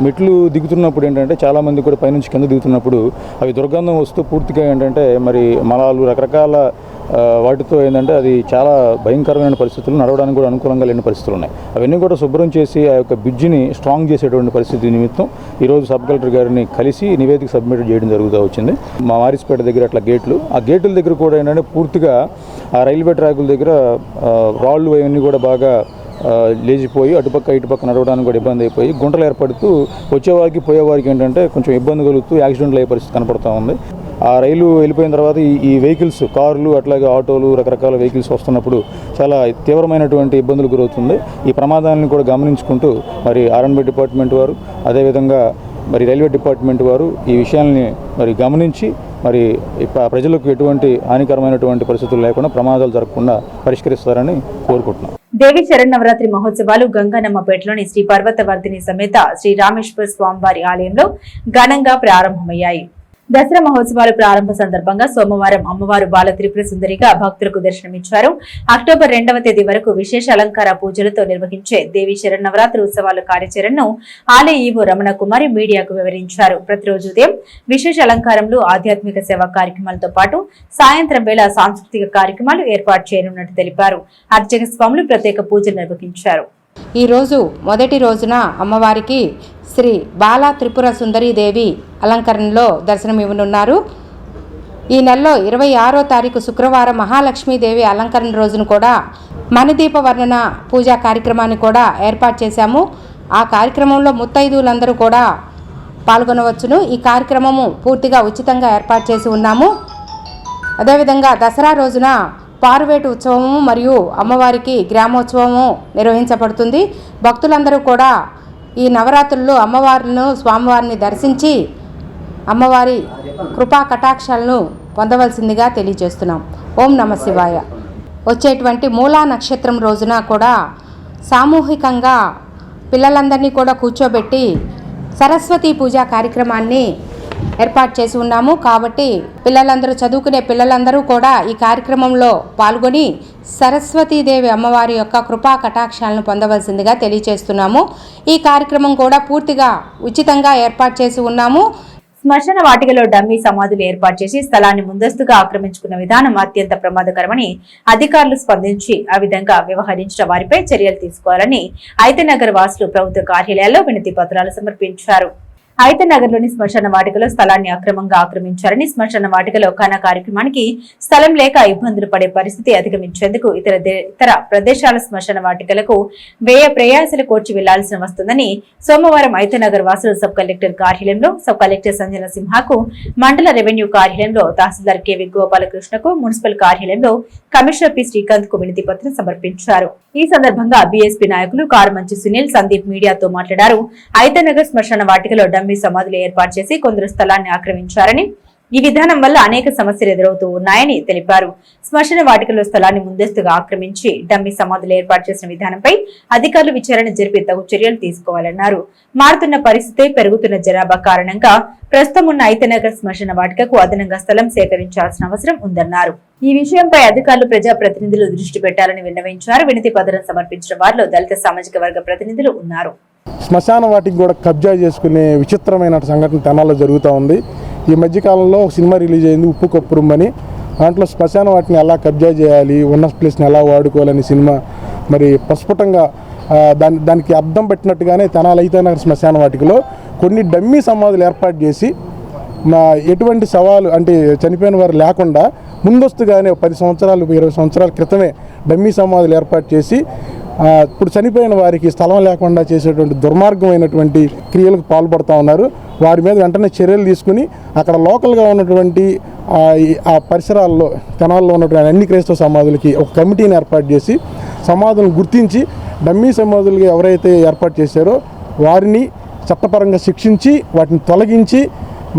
మెట్లు దిగుతున్నప్పుడు ఏంటంటే చాలామంది కూడా పైనుంచి కింద దిగుతున్నప్పుడు అవి దుర్గంధం వస్తూ పూర్తిగా ఏంటంటే మరి మలాలు రకరకాల వాటితో ఏంటంటే అది చాలా భయంకరమైన పరిస్థితులు, నడవడానికి కూడా అనుకూలంగా లేని పరిస్థితులు ఉన్నాయి. అవన్నీ కూడా శుభ్రం చేసి ఆ యొక్క బ్రిడ్జిని స్ట్రాంగ్ చేసేటువంటి పరిస్థితి నిమిత్తం ఈరోజు సబ్ కలెక్టర్ గారిని కలిసి నివేదిక సబ్మిట్ చేయడం జరుగుతూ వచ్చింది. మా వారిస్పేట దగ్గర అట్లా ఆ గేట్ల దగ్గర కూడా ఏంటంటే పూర్తిగా ఆ రైల్వే ట్రాకుల దగ్గర రాళ్ళు అవన్నీ కూడా బాగా లేచిపోయి అటుపక్క ఇటుపక్క నడవడానికి కూడా ఇబ్బంది అయిపోయి గుంటలు ఏర్పడుతూ వచ్చేవారికి పోయేవారికి ఏంటంటే కొంచెం ఇబ్బంది కలుగుతూ యాక్సిడెంట్లు అయ్యే పరిస్థితి కనపడుతూ ఉంది. ఆ రైలు వెళ్ళిపోయిన తర్వాత ఈ వెహికల్స్, కార్లు అట్లాగే ఆటోలు రకరకాల వెహికల్స్ వస్తున్నప్పుడు చాలా తీవ్రమైనటువంటి ఇబ్బందులు గురవుతుంది. ఈ ప్రమాదాలను కూడా గమనించుకుంటూ మరి ఆర్ఎన్బి డిపార్ట్మెంట్ వారు అదేవిధంగా మరి రైల్వే డిపార్ట్మెంట్ వారు ఈ విషయాల్ని మరి గమనించి మరి ప్రజలకు ఎటువంటి హానికరమైనటువంటి పరిస్థితులు లేకుండా ప్రమాదాలు జరగకుండా పరిష్కరిస్తారని కోరుకుంటున్నాం. దేవి శరన్నవరాత్రి మహోత్సవాలు గంగానమ్మపేటలోని శ్రీ పర్వతవర్ధిని సమేత శ్రీ రామేశ్వర స్వామివారి ఆలయంలో ఘనంగా ప్రారంభమయ్యాయి. దసరా మహోత్సవాలు ప్రారంభ సందర్భంగా సోమవారం అమ్మవారు బాల త్రిపుర సుందరిగా భక్తులకు దర్శనమిచ్చారు. అక్టోబర్ 2వ తేదీ వరకు విశేష అలంకార పూజలతో నిర్వహించే దేవి శరన్నవరాత్రి ఉత్సవాల కార్యాచరణను ఆలయ ఈవో రమణ కుమారి మీడియాకు వివరించారు. ప్రతిరోజు ఉదయం విశేష అలంకారంలో ఆధ్యాత్మిక సేవా కార్యక్రమాలతో పాటు సాయంత్రం వేళ సాంస్కృతిక కార్యక్రమాలు ఏర్పాటు చేయనున్నట్టు తెలిపారు. అర్చక స్వాములు ప్రత్యేక పూజలు నిర్వహించారు. ఈ రోజు మొదటి రోజున అమ్మవారికి శ్రీ బాల త్రిపుర సుందరీదేవి అలంకరణలో దర్శనమివ్వనున్నారు. ఈ నెలలో 26వ తారీఖు శుక్రవారం మహాలక్ష్మీదేవి అలంకరణ రోజును కూడా మణిదీప వర్ణన పూజా కార్యక్రమాన్ని కూడా ఏర్పాటు చేశాము. ఆ కార్యక్రమంలో ముత్తైదువులందరూ కూడా పాల్గొనవచ్చును. ఈ కార్యక్రమము పూర్తిగా ఉచితంగా ఏర్పాటు చేసి ఉన్నాము. అదేవిధంగా దసరా రోజున పారువేటు ఉత్సవము మరియు అమ్మవారికి గ్రామోత్సవము నిర్వహించబడుతుంది. భక్తులందరూ కూడా ఈ నవరాత్రుల్లో అమ్మవారిని స్వామివారిని దర్శించి అమ్మవారి కృపా కటాక్షాలను పొందవలసిందిగా తెలియజేస్తున్నాం. ఓం నమ శివాయ. వచ్చేటువంటి మూలా నక్షత్రం రోజున కూడా సామూహికంగా పిల్లలందరినీ కూడా కూర్చోబెట్టి సరస్వతి పూజా కార్యక్రమాన్ని ఏర్పాటు చేసి ఉన్నాము. కాబట్టి పిల్లలందరూ చదువుకునే పిల్లలందరూ కూడా ఈ కార్యక్రమంలో పాల్గొని సరస్వతీదేవి అమ్మవారి యొక్క కృపా కటాక్షాలను పొందవలసిందిగా తెలియజేస్తున్నాము. ఈ కార్యక్రమం కూడా పూర్తిగా ఉచితంగా ఏర్పాటు చేసి ఉన్నాము. శ్మశాన వాటికలో డమ్మీ సమాధులు ఏర్పాటు చేసి స్థలాన్ని ముందస్తుగా ఆక్రమించుకున్న విధానం అత్యంత ప్రమాదకరమని అధికారులు స్పందించి ఆ విధంగా వ్యవహరించిన వారిపై చర్యలు తీసుకోవాలని ఐతనగర్ వాసులు ప్రభుత్వ కార్యాలయాల్లో వినతి పత్రాలు సమర్పించారు. ఐతనగర్లోని శ్మశాన వాటికలో స్థలాన్ని అక్రమంగా ఆక్రమించారని, శ్మశాన వాటికలో ఘన కార్యక్రమానికి స్థలం లేక ఇబ్బందులు పడే పరిస్థితి అధిగమించేందుకు ఇతర ప్రదేశాల శ్మశాన వాటికలకు వ్యయ ప్రయాసాలు కోర్చి వెళ్లాల్సిన వస్తుందని సోమవారం ఐతనగర్ వాసులు సబ్ కలెక్టర్ కార్యాలయంలో సబ్ కలెక్టర్ సంజన సింహాకు, మండల రెవెన్యూ కార్యాలయంలో తహసీల్దార్ కెవి గోపాలకృష్ణకు, మున్సిపల్ కార్యాలయంలో కమిషనర్ పి శ్రీకాంత్ కు వినతి పత్రం సమర్పించారు. ఈ సందర్భంగా బీఎస్పీ నాయకులు కారుమంచి సునీల్, సందీప్ మీడియాతో మాట్లాడారు. ఐతనగర్ శ్మశాన వాటికలో డమ్మీ సమాధులు ఏర్పాటు చేసి కొందరు స్థలాన్ని ఆక్రమించారని, ఈ విధానం వల్ల అనేక సమస్యలు ఎదురవుతూ ఉన్నాయని తెలిపారు. శ్మశాన వాటికలో స్థలాన్ని ముందస్తుగా ఆక్రమించి డమ్మీ సమాధులు ఏర్పాటు చేసిన విధానంపై అధికారులు విచారణ జరిపి తగు చర్యలు తీసుకోవాలన్నారు. మారుతున్న పరిస్థితి, పెరుగుతున్న జనాభా కారణంగా ప్రస్తుతం ఉన్న ఐతనగర్ శ్మశాన వాటికకు అదనంగా స్థలం సేకరించాల్సిన అవసరం ఉందన్నారు. ఈ విషయంపై అధికారులు ప్రజాప్రతినిధులు దృష్టి పెట్టాలని విన్నవించారు. వినతి పత్రం సమర్పించిన వారిలో దళిత సామాజిక వర్గ ప్రతినిధులు ఉన్నారు. శ్మశాన వాటికి కూడా కబ్జా చేసుకునే విచిత్రమైన సంఘటన తెనాల్లో జరుగుతూ ఉంది. ఈ మధ్యకాలంలో ఒక సినిమా రిలీజ్ అయింది, ఉప్పు కప్పురుమ్మని. దాంట్లో శ్మశాన వాటిని ఎలా కబ్జా చేయాలి, ఉన్న ప్లేస్ని ఎలా వాడుకోవాలని సినిమా మరి ప్రస్ఫుటంగా దానికి అర్థం పెట్టినట్టుగానే తెనాలి ఐతనగర్ శ్మశాన వాటికలో కొన్ని డమ్మీ సమాధులు ఏర్పాటు చేసి ఎటువంటి సవాలు అంటే చనిపోయిన వారు లేకుండా ముందస్తుగానే 10 సంవత్సరాలు 20 సంవత్సరాల క్రితమే డమ్మీ సమాధులు ఏర్పాటు చేసి ఇప్పుడు చనిపోయిన వారికి స్థలం లేకుండా చేసేటువంటి దుర్మార్గమైనటువంటి క్రియలకు పాల్పడుతూ ఉన్నారు. వారి మీద వెంటనే చర్యలు తీసుకుని అక్కడ లోకల్గా ఉన్నటువంటి ఆ పరిసరాల్లో తెనాల్లో ఉన్నటువంటి అన్ని క్రైస్తవ సమాధులకి ఒక కమిటీని ఏర్పాటు చేసి సమాధులను గుర్తించి డమ్మీ సమాధులుగా ఎవరైతే ఏర్పాటు చేశారో వారిని చట్టపరంగా శిక్షించి వాటిని తొలగించి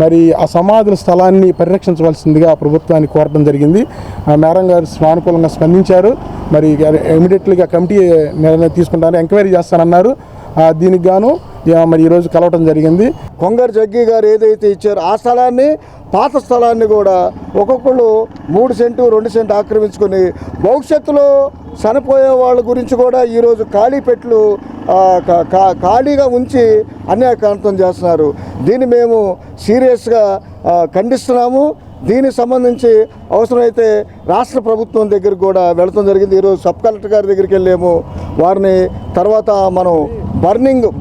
మరి ఆ సమాధుల స్థలాన్ని పరిరక్షించవలసిందిగా ప్రభుత్వాన్ని కోరడం జరిగింది. మేడం గారు సానుకూలంగా స్పందించారు. మరి ఇమీడియట్లీగా కమిటీ నిర్ణయం తీసుకుంటారని ఎంక్వైరీ చేస్తానన్నారు. దీనికి గాను మరి ఈరోజు కలవటం జరిగింది. కొంగర్ జగ్గి గారు ఏదైతే ఇచ్చారో ఆ స్థలాన్ని, పాత స్థలాన్ని కూడా ఒక్కొక్కళ్ళు 3 సెంటు 2 సెంటు ఆక్రమించుకొని భవిష్యత్తులో చనిపోయే వాళ్ళ గురించి కూడా ఈరోజు ఖాళీ పెట్లు ఖాళీగా ఉంచి అన్యాయకాంతం చేస్తున్నారు. దీన్ని మేము సీరియస్గా ఖండిస్తున్నాము. దీనికి సంబంధించి అవసరమైతే రాష్ట్ర ప్రభుత్వం దగ్గరికి కూడా వెళ్ళడం జరిగింది. ఈరోజు సబ్ కలెక్టర్ గారి దగ్గరికి వెళ్ళాము. వారిని తర్వాత మనం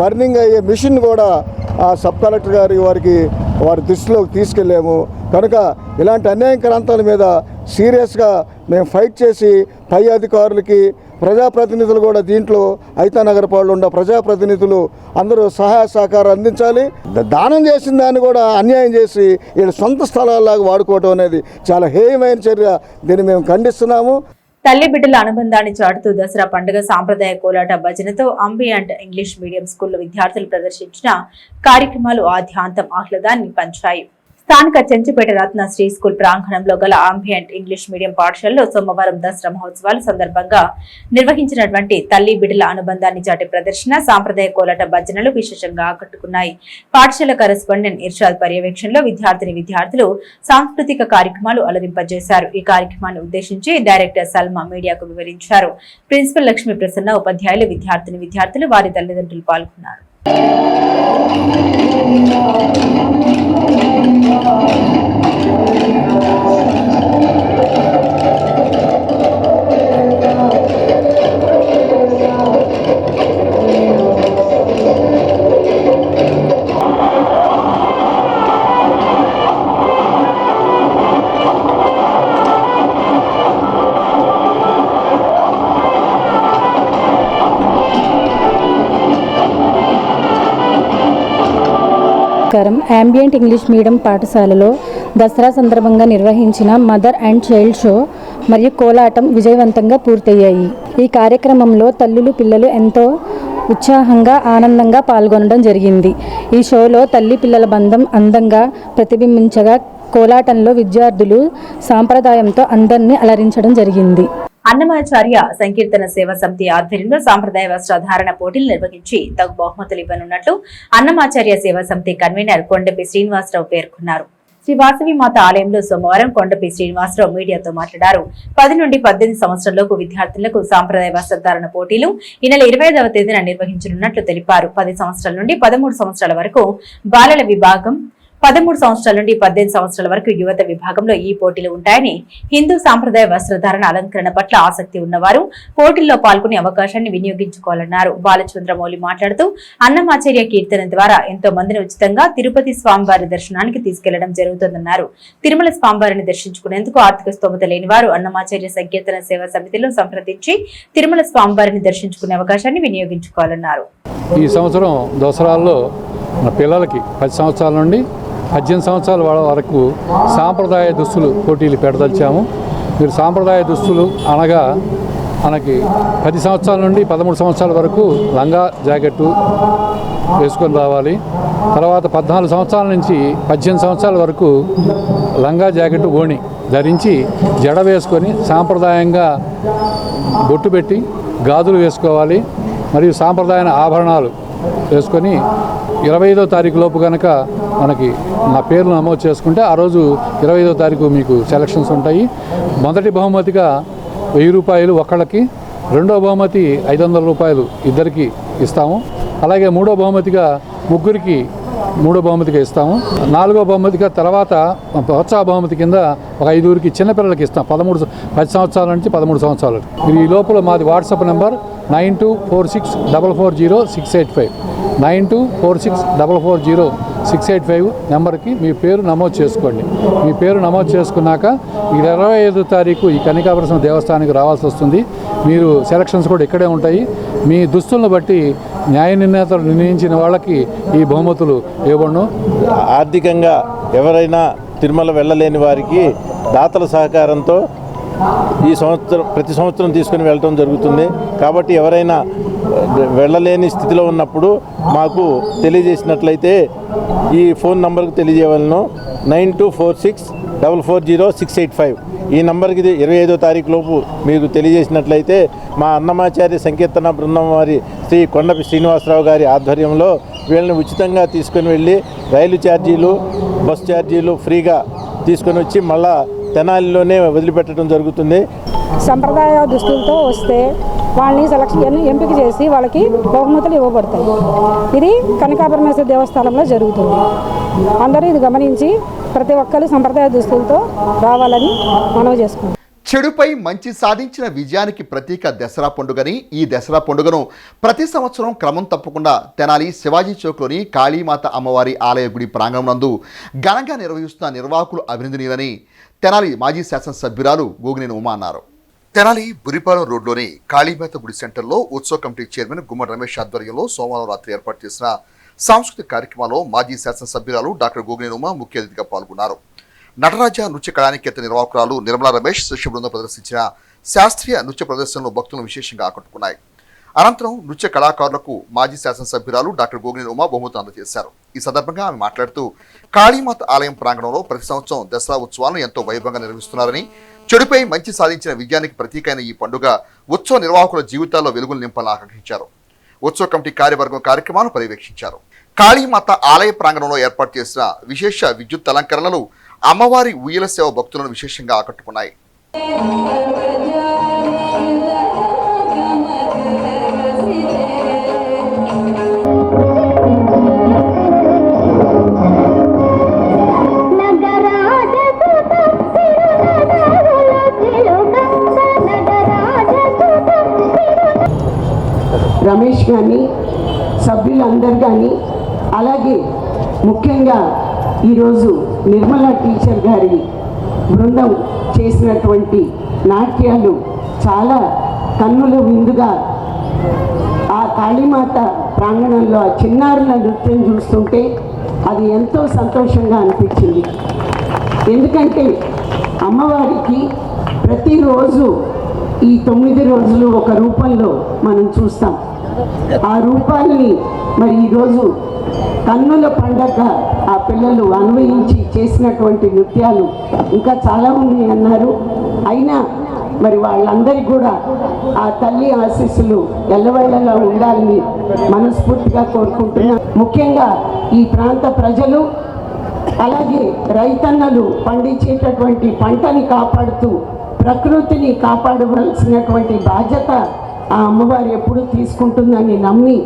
బర్నింగ్ అయ్యే మిషన్ కూడా సబ్ కలెక్టర్ గారి వారి దృష్టిలోకి తీసుకెళ్ళాము. కనుక ఇలాంటి అన్యాయకరాంతాల మీద సీరియస్గా మేము ఫైట్ చేసి పై అధికారులకి, ప్రజాప్రతినిధులు కూడా దీంట్లో ఐతనగర్ పాళ్ళు ఉన్న ప్రజాప్రతినిధులు అందరూ సహాయ సహకారం అందించాలి. దానం చేసిన దాన్ని కూడా అన్యాయం చేసి వీళ్ళ సొంత స్థలాల్లాగా వాడుకోవడం అనేది చాలా హేయమైన చర్య. దీన్ని మేము ఖండిస్తున్నాము. తల్లి బిడ్డల అనుబంధాన్ని చాటుతూ దసరా పండుగ సాంప్రదాయ కోలాట భజనతో అంబియంట్ ఇంగ్లీష్ మీడియం స్కూల్లో విద్యార్థులు ప్రదర్శించిన కార్యక్రమాలు ఆద్యాంతం ఆహ్లాదాన్ని పంచాయి. స్థానిక చెంచుపేట రత్న శ్రీ స్కూల్ ప్రాంగణంలో గల అంబియంట్ ఇంగ్లీష్ మీడియం పాఠశాలలో సోమవారం దసరా మహోత్సవాల సందర్భంగా నిర్వహించినటువంటి తల్లి బిడ్డల అనుబంధాన్ని చాటే ప్రదర్శన, సాంప్రదాయ కోలాట భజనలు విశేషంగా ఆకట్టుకున్నాయి. పాఠశాల కరెస్పాండెంట్ ఇర్షాద్ పర్యవేక్షణలో విద్యార్థులు సాంస్కృతిక కార్యక్రమాలు అలరింపజేశారు. ఈ కార్యక్రమాన్ని ఉద్దేశించి డైరెక్టర్ సల్మా మీడియాకు వివరించారు. ప్రిన్సిపల్ లక్ష్మీ ప్రసన్న, ఉపాధ్యాయులు, విద్యార్థులు వారి తల్లిదండ్రులు పాల్గొన్నారు. అంబియంట్ ఇంగ్లీష్ మీడియం పాఠశాలలో దసరా సందర్భంగా నిర్వహించిన మదర్ అండ్ చైల్డ్ షో మరియు కోలాటం విజయవంతంగా పూర్తయ్యాయి. ఈ కార్యక్రమంలో తల్లులు, పిల్లలు ఎంతో ఉత్సాహంగా, ఆనందంగా పాల్గొనడం జరిగింది. ఈ షోలో తల్లి పిల్లల బంధం అందంగా ప్రతిబింబించగా కోలాటంలో విద్యార్థులు సాంప్రదాయంతో అందరినీ అలరించడం జరిగింది. అన్నమాచార్య సంకీర్తన సేవా సమితి ఆధ్వర్యంలో సాంప్రదాయ వస్త్రధారణ పోటీలు నిర్వహించి తగు బహుమతులు ఇవ్వనున్నట్లు అన్నమాచార్య సేవా సమితి కన్వీనర్ కొండపి శ్రీనివాసరావు పేర్కొన్నారు. శ్రీ వాసవి మాత ఆలయంలో సోమవారం కొండపి శ్రీనివాసరావు మీడియాతో మాట్లాడారు. 10 నుండి 18 సంవత్సరాలకు విద్యార్థులకు సాంప్రదాయ వస్త్రధారణ పోటీలు ఈ నెల 25వ తేదీన నిర్వహించనున్నట్లు తెలిపారు. 10 సంవత్సరాల నుండి 13 సంవత్సరాల వరకు బాలల విభాగం, 13 సంవత్సరాల నుండి 18 సంవత్సరాల వరకు యువత విభాగంలో ఈ పోటీలు ఉంటాయని, హిందూ సాంప్రదాయ వస్త్రధారణ అలంకరణ పట్ల ఆసక్తి ఉన్నవారు పోటీల్లో పాల్గొనే అవకాశాన్ని వినియోగించుకోవాలన్నారు. బాలచంద్రమౌళి మాట్లాడుతూ అన్నమాచార్య కీర్తన ద్వారా ఎంతో మందిని ఉచితంగా తిరుపతి స్వామివారి దర్శనానికి తీసుకెళ్లడం జరుగుతుందన్నారు. తిరుమల స్వామివారిని దర్శించుకునేందుకు ఆర్థిక స్తోమత లేని వారు అన్నమాచార్య సంకీర్తన సేవా సమితిలో సంప్రదించి తిరుమల స్వామివారిని దర్శించుకునే అవకాశాన్ని వినియోగించుకోవాలన్నారు. ఈ సంవత్సరం దసరాల్లో మన పిల్లలకి 10 సంవత్సరాల నుండి 18 సంవత్సరాల వరకు సాంప్రదాయ దుస్తులు పోటీలు పెడదలిచాము. మీరు సాంప్రదాయ దుస్తులు అనగా మనకి 10 సంవత్సరాల నుండి 13 సంవత్సరాల వరకు లంగా జాకెట్టు వేసుకొని రావాలి. తర్వాత 14 సంవత్సరాల నుంచి 18 సంవత్సరాల వరకు లంగా జాకెట్టు ఓణి ధరించి జడ వేసుకొని సాంప్రదాయంగా బొట్టు పెట్టి గాజులు వేసుకోవాలి. మరియు సాంప్రదాయ ఆభరణాలు వేసుకొని 25వ తారీఖు లోపు కనుక మనకి నా పేరు నమోదు చేసుకుంటే ఆ రోజు 25వ తారీఖు మీకు సెలక్షన్స్ ఉంటాయి. మొదటి బహుమతిగా 1000 రూపాయలు ఒకళ్ళకి, రెండో బహుమతి 500 రూపాయలు ఇద్దరికి ఇస్తాము. అలాగే మూడో బహుమతిగా ముగ్గురికి ఇస్తాము. నాలుగో బహుమతిగా తర్వాత ప్రోత్సాహ బహుమతి కింద ఒక 5 చిన్నపిల్లలకి ఇస్తాం. 10 సంవత్సరాల నుంచి 13 సంవత్సరాలు. ఈ లోపల మాది వాట్సాప్ నెంబర్ 9246440685 9246440685 నెంబర్కి మీ పేరు నమోదు చేసుకోండి. మీ పేరు నమోదు చేసుకున్నాక 25వ తారీఖు ఈ కన్నికాపురం దేవస్థానానికి రావాల్సి వస్తుంది. మీరు సెలక్షన్స్ కూడా ఇక్కడే ఉంటాయి. మీ దుస్తులను బట్టి న్యాయ నిర్ణేతలు నిర్ణయించిన వాళ్ళకి ఈ బహుమతులు ఇవ్వబడును. ఆర్థికంగా ఎవరైనా తిరుమల వెళ్ళలేని వారికి దాతల సహకారంతో ఈ సంవత్సరం ప్రతి సంవత్సరం తీసుకుని వెళ్ళటం జరుగుతుంది. కాబట్టి ఎవరైనా వెళ్ళలేని స్థితిలో ఉన్నప్పుడు మాకు తెలియజేసినట్లయితే ఈ ఫోన్ నంబర్కి తెలియజేయవలను. 9246440685 ఈ నంబర్కి 25వ తారీఖు లోపు మీకు తెలియజేసినట్లయితే మా అన్నమాచార్య సంకీర్తన బృందం వారి శ్రీ కొండపి శ్రీనివాసరావు గారి ఆధ్వర్యంలో వీళ్ళని ఉచితంగా తీసుకుని వెళ్ళి రైలు ఛార్జీలు, బస్ ఛార్జీలు ఫ్రీగా తీసుకొని వచ్చి మళ్ళా తెనాలిలోనే వదిలిపెట్టడం జరుగుతుంది. సంప్రదాయ దుస్తులతో వస్తే వాళ్ళని ఎంపిక చేసి వాళ్ళకి బహుమతులు ఇవ్వబడతాయి. ఇది కనకాపరమేశ్వర దేవస్థానంలో జరుగుతుంది. అందరూ ఇది గమనించి ప్రతి ఒక్కరు సంప్రదాయ దుస్తులతో రావాలని మనవి చేసుకుంటాం. చెడుపై మంచి సాధించిన విజయానికి ప్రతీక దసరా పండుగని, ఈ దసరా పండుగను ప్రతి సంవత్సరం క్రమం తప్పకుండా తెనాలి శివాజీ చౌక్లోని కాళీమాత అమ్మవారి ఆలయ గుడి ప్రాంగణం నందు ఘనంగా నిర్వహిస్తున్న నిర్వాహకులు అభినందనీయులని తెనాలి మాజీ శాసనసభ్యురాలు గోగినేని ఉమా అన్నారు. తెనాలి బురిపాలెం రోడ్లోని కాళీమాత గుడి సెంటర్లో ఉత్సవ కమిటీ చైర్మన్ గుమ్మడి రమేష్ ఆధ్వర్యంలో సోమవారం రాత్రి ఏర్పాటు చేసిన సాంస్కృతిక కార్యక్రమంలో మాజీ శాసనసభ్యురాలు డాక్టర్ గోగినేని ఉమా ముఖ్య అతిథిగా పాల్గొన్నారు. నటరాజ నృత్య కళానికేత నిర్వాహకురాలు నిర్మలా రమేష్ శిష్య బృందం ప్రదర్శించిన శాస్త్రీయ నృత్య ప్రదర్శనలు భక్తులను విశేషంగా ఆకట్టుకున్నాయి. అనంతరం నృత్య కళాకారులకు మాజీ శాసనసభ్యురాలు డాక్టర్ గోగినేని ఉమా బహుమతులు అందజేశారు. ఈ సందర్భంగా ఆమె మాట్లాడుతూ కాళీమాత ఆలయం ప్రాంగణంలో ప్రతి సంవత్సరం దసరా ఉత్సవాలను ఎంతో వైభవంగా నిర్వహిస్తున్నారని, చెడుపై మంచి సాధించిన విజయానికి ప్రతీకైన ఈ పండుగ ఉత్సవ నిర్వాహకుల జీవితాల్లో వెలుగులు నింపాలని ఆకాంక్షించారు. ఉత్సవ కమిటీ కార్యవర్గం కార్యక్రమాలను పర్యవేక్షించారు. కాళీమాత ఆలయ ప్రాంగణంలో ఏర్పాటు చేసిన విశేష విద్యుత్ అలంకరణలు అమ్మవారి ఉయ్యల సేవ భక్తులను విశేషంగా ఆకట్టుకున్నాయి. రమేష్ కానీ సభ్యులందరూ కానీ, అలాగే ముఖ్యంగా ఈరోజు నిర్మలా టీచర్ గారి బృందం చేసినటువంటి నాట్యాలు చాలా కన్నుల విందుగా ఆ కాళీమాత ప్రాంగణంలో ఆ చిన్నారుల నృత్యం చూస్తుంటే అది ఎంతో సంతోషంగా అనిపించింది. ఎందుకంటే అమ్మవారికి ప్రతిరోజు ఈ 9 రోజులు ఒక రూపంలో మనం చూస్తాం. ఆ రూపాలని మరి ఈరోజు కన్నుల పండగ ఆ పిల్లలు అన్వయించి చేసినటువంటి నృత్యాలు ఇంకా చాలా ఉన్నాయి అన్నారు. అయినా మరి వాళ్ళందరికీ కూడా ఆ తల్లి ఆశీస్సులు ఎల్లవేళలా ఉండాలని మనస్ఫూర్తిగా కోరుకుంటున్నా. ముఖ్యంగా ఈ ప్రాంత ప్రజలు అలాగే రైతన్నలు పండించేటటువంటి పంటని కాపాడుతూ ప్రకృతిని కాపాడవలసినటువంటి బాధ్యత ఆ అమ్మవారు ఎప్పుడు తీసుకుంటుందని నమ్మి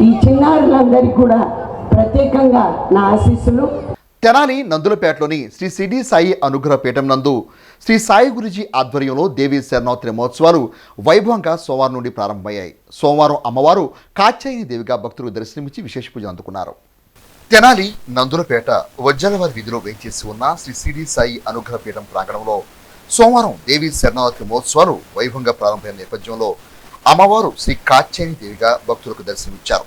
ఈ చిన్నారులందరికీ కూడా ప్రత్యేకంగా నా ఆశీస్సులు. తెనాలి నందులపేటలోని శ్రీ సిడి సాయి అనుగ్రహ పీఠం నందు శ్రీ సాయి గురుజీ ఆధ్వర్యంలో దేవీ శరణవరాత్రి మహోత్సవాలు వైభవంగా సోమవారం నుండి ప్రారంభమయ్యాయి. సోమవారం అమ్మవారు కాత్యాయని దేవిగా భక్తులు దర్శనమిచ్చి విశేష పూజలు అందుకున్నారు. తెనాలి నందులపేట వజ్జలవారి వీధిలో వేంచేసి ఉన్న శ్రీ సిడి సాయి అనుగ్రహ పీఠం ప్రాంగణంలో సోమవారం దేవీ శరణవరాత్రి మహోత్సవాలు వైభవంగా ప్రారంభమైన నేపథ్యంలో అమ్మవారు శ్రీ కాత్యాయని దేవిగా భక్తులకు దర్శనమిచ్చారు.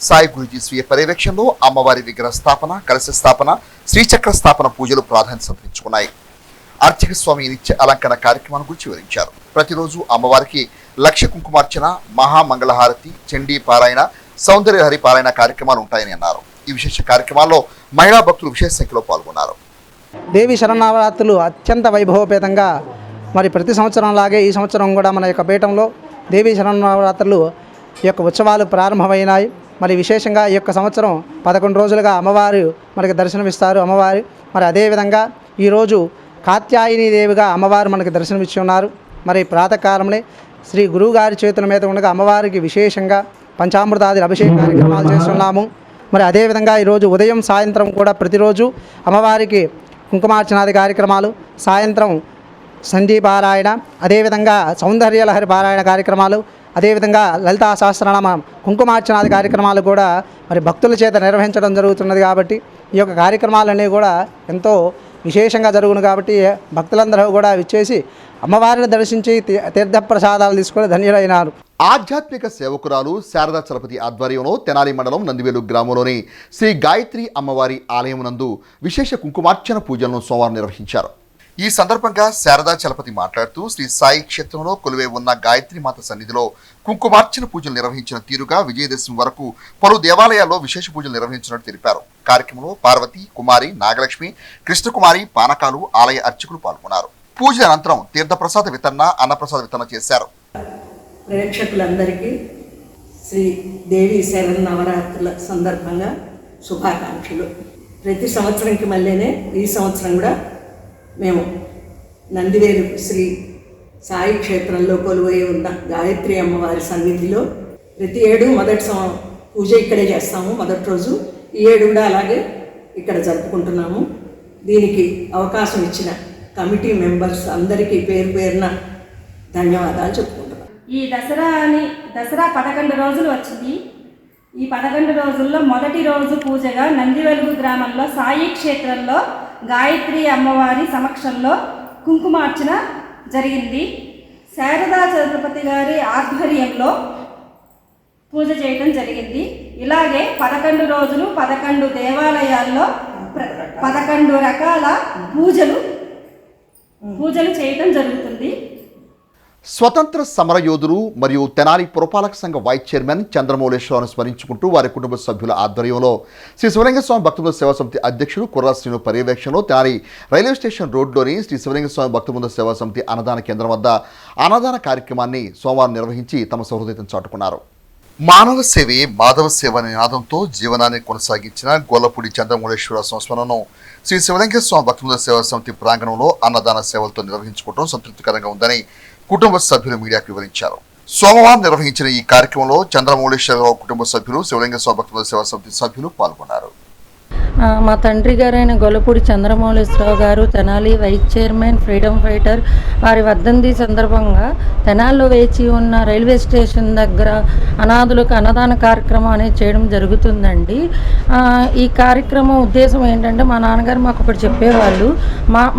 సాయి గురుజీ స్వీయ పర్యవేక్షణలో అమ్మవారి విగ్రహ స్థాపన, కలశ స్థాపన, శ్రీచక్ర స్థాపన పూజలు ప్రాధాన్యత సంతరించుకున్నాయి. అర్చక స్వామి నిత్య అలంకరణ కార్యక్రమాన్ని గురించి వివరించారు. ప్రతిరోజు అమ్మవారికి లక్ష కుంకుమార్చన, మహామంగళహారతి, చండీ పారాయణ, సౌందర్యహరి పారాయణ కార్యక్రమాలు ఉంటాయని అన్నారు. ఈ విశేష కార్యక్రమాల్లో మహిళా భక్తులు విశేష సంఖ్యలో పాల్గొన్నారు. దేవి శరన్నవరాత్రులు అత్యంత వైభవపేతంగా మరి ప్రతి సంవత్సరం లాగే ఈ సంవత్సరం కూడా మన యొక్క పీఠంలో దేవి శరన్నవరాత్రులు ఈ యొక్క ఉత్సవాలు ప్రారంభమైనాయి. మరి విశేషంగా ఈ యొక్క సంవత్సరం 11 రోజులుగా అమ్మవారు మనకి దర్శనమిస్తారు. అమ్మవారు మరి అదేవిధంగా ఈరోజు కాత్యాయని దేవిగా అమ్మవారు మనకి దర్శనమిచ్చి ఉన్నారు. మరి ప్రాతకాలంలో శ్రీ గురువుగారి చేతుల మీద ఉండగా అమ్మవారికి విశేషంగా పంచామృతాది అభిషేక కార్యక్రమాలు చేస్తున్నాము. మరి అదేవిధంగా ఈరోజు ఉదయం సాయంత్రం కూడా ప్రతిరోజు అమ్మవారికి కుంకుమార్చనాది కార్యక్రమాలు, సాయంత్రం సంధ్యపారాయణ, అదేవిధంగా సౌందర్యలహరి పారాయణ కార్యక్రమాలు, అదేవిధంగా లలితా సహస్రనామ కుంకుమార్చనాది కార్యక్రమాలు కూడా మరి భక్తుల చేత నిర్వహించడం జరుగుతున్నది. కాబట్టి ఈ యొక్క కార్యక్రమాలన్నీ కూడా ఎంతో విశేషంగా జరుగును. కాబట్టి భక్తులందరూ కూడా విచ్చేసి అమ్మవారిని దర్శించి తీర్థప్రసాదాలు తీసుకొని ధన్యులైనారు. ఆధ్యాత్మిక సేవకురాలు శారదా చలపతి ఆధ్వర్యంలో తెనాలి మండలం నందివేలు గ్రామంలోని శ్రీ గాయత్రి అమ్మవారి ఆలయం నందు విశేష కుంకుమార్చన పూజలను సోమవారం నిర్వహించారు. ఈ సందర్భంగా శారదా చలపతి మాట్లాడుతూ శ్రీ సాయి క్షేత్రంలో కొలువై ఉన్న గాయత్రి మాత సన్నిధిలో కుంకుమార్చన పూజలు నిర్వహించిన తీరుగా విజయదశమి వరకు పలు దేవాలయాల్లో విశేష పూజలు నిర్వహించినట్టు తెలిపారు. కార్యక్రమంలో పార్వతి, కుమారి, నాగలక్ష్మి, కృష్ణకుమారి, పానకాలు, ఆలయ అర్చకులు పాల్గొన్నారు. పూజల అనంతరం తీర్థప్రసాద వితరణ, అన్నప్రసాద వితరణ చేశారు. ప్రేక్షకులందరికీ శ్రీ దేవి శరన్నవరాత్రుల సందర్భంగా శుభాకాంక్షలు. ప్రతి సంవత్సరంకి మళ్ళీనే ఈ సంవత్సరం కూడా మేము నందివేలు శ్రీ సాయి క్షేత్రంలో కొలువై ఉన్న గాయత్రి అమ్మవారి సన్నిధిలో ప్రతి ఏడు మొదటి పూజ ఇక్కడే చేస్తాము. మొదటి రోజు ఈ ఏడు కూడా అలాగే ఇక్కడ జరుపుకుంటున్నాము. దీనికి అవకాశం ఇచ్చిన కమిటీ మెంబర్స్ అందరికీ పేరు పేరున ధన్యవాదాలు చెప్పుకుంటున్నాం. ఈ దసరా 11 రోజులు వచ్చింది. ఈ 11 రోజుల్లో మొదటి రోజు పూజగా నందివెలుగు గ్రామంలో సాయి క్షేత్రంలో గాయత్రి అమ్మవారి సమక్షంలో కుంకుమార్చన జరిగింది. శారదా చలపతి గారి ఆధ్వర్యంలో పూజ చేయడం జరిగింది. ఇలాగే 11 రోజులు 11 దేవాలయాల్లో 11 రకాల పూజలు చేయడం జరుగుతుంది. స్వతంత్ర సమరయోధులు మరియు తెనాలి పురపాలక సంఘ వైస్ చైర్మన్ చంద్రమౌళేశ్వరరావును స్మరించుకుంటూ వారి కుటుంబ సభ్యుల ఆధ్వర్యంలో శ్రీ శివలింగస్వామి భక్తబృంద సేవా సమితి అధ్యక్షుడు కుర్రా శ్రీను పర్యవేక్షణలో తెనాలి రైల్వే స్టేషన్ రోడ్లోని శ్రీ శివలింగస్వామి భక్తబృంద సేవా సమితి అన్నదాన కేంద్రం వద్ద అన్నదాన కార్యక్రమాన్ని సోమవారం నిర్వహించి తమ సౌహృదయతను చాటుకున్నారు. మానవ సేవే మాధవ సేవ అనే నినాదంతో జీవనాన్ని కొనసాగించిన గొల్లపూడి చంద్రమౌళేశ్వరరావు సంస్మరణను శ్రీ శివలింగస్వామి భక్తబృంద సేవా సమితి ప్రాంగణంలో అన్నదాన సేవలతో నిర్వహించుకోవడం సంతృప్తికరంగా ఉందని కుటుంబ సభ్యులు మీడియాకు వివరించారు. సోమవారం నిర్వహించిన ఈ కార్యక్రమంలో చంద్రమౌళేశ్వరరావు కుటుంబ సభ్యులు, శివలింగస్వామి భక్తుల సేవా సమితి సభ్యులు పాల్గొన్నారు. మా తండ్రి గారైన గొల్లపూడి చంద్రమౌళేశ్వరరావు గారు Tenali vice chairman, freedom fighter, వారి వర్ధంతి సందర్భంగా తెనాలిలో వేచి ఉన్న రైల్వే స్టేషన్ దగ్గర అనాథులకు అన్నదాన కార్యక్రమం అనేది చేయడం జరుగుతుందండి. ఈ కార్యక్రమం ఉద్దేశం ఏంటంటే మా నాన్నగారు మాకు ఒకటి చెప్పేవాళ్ళు,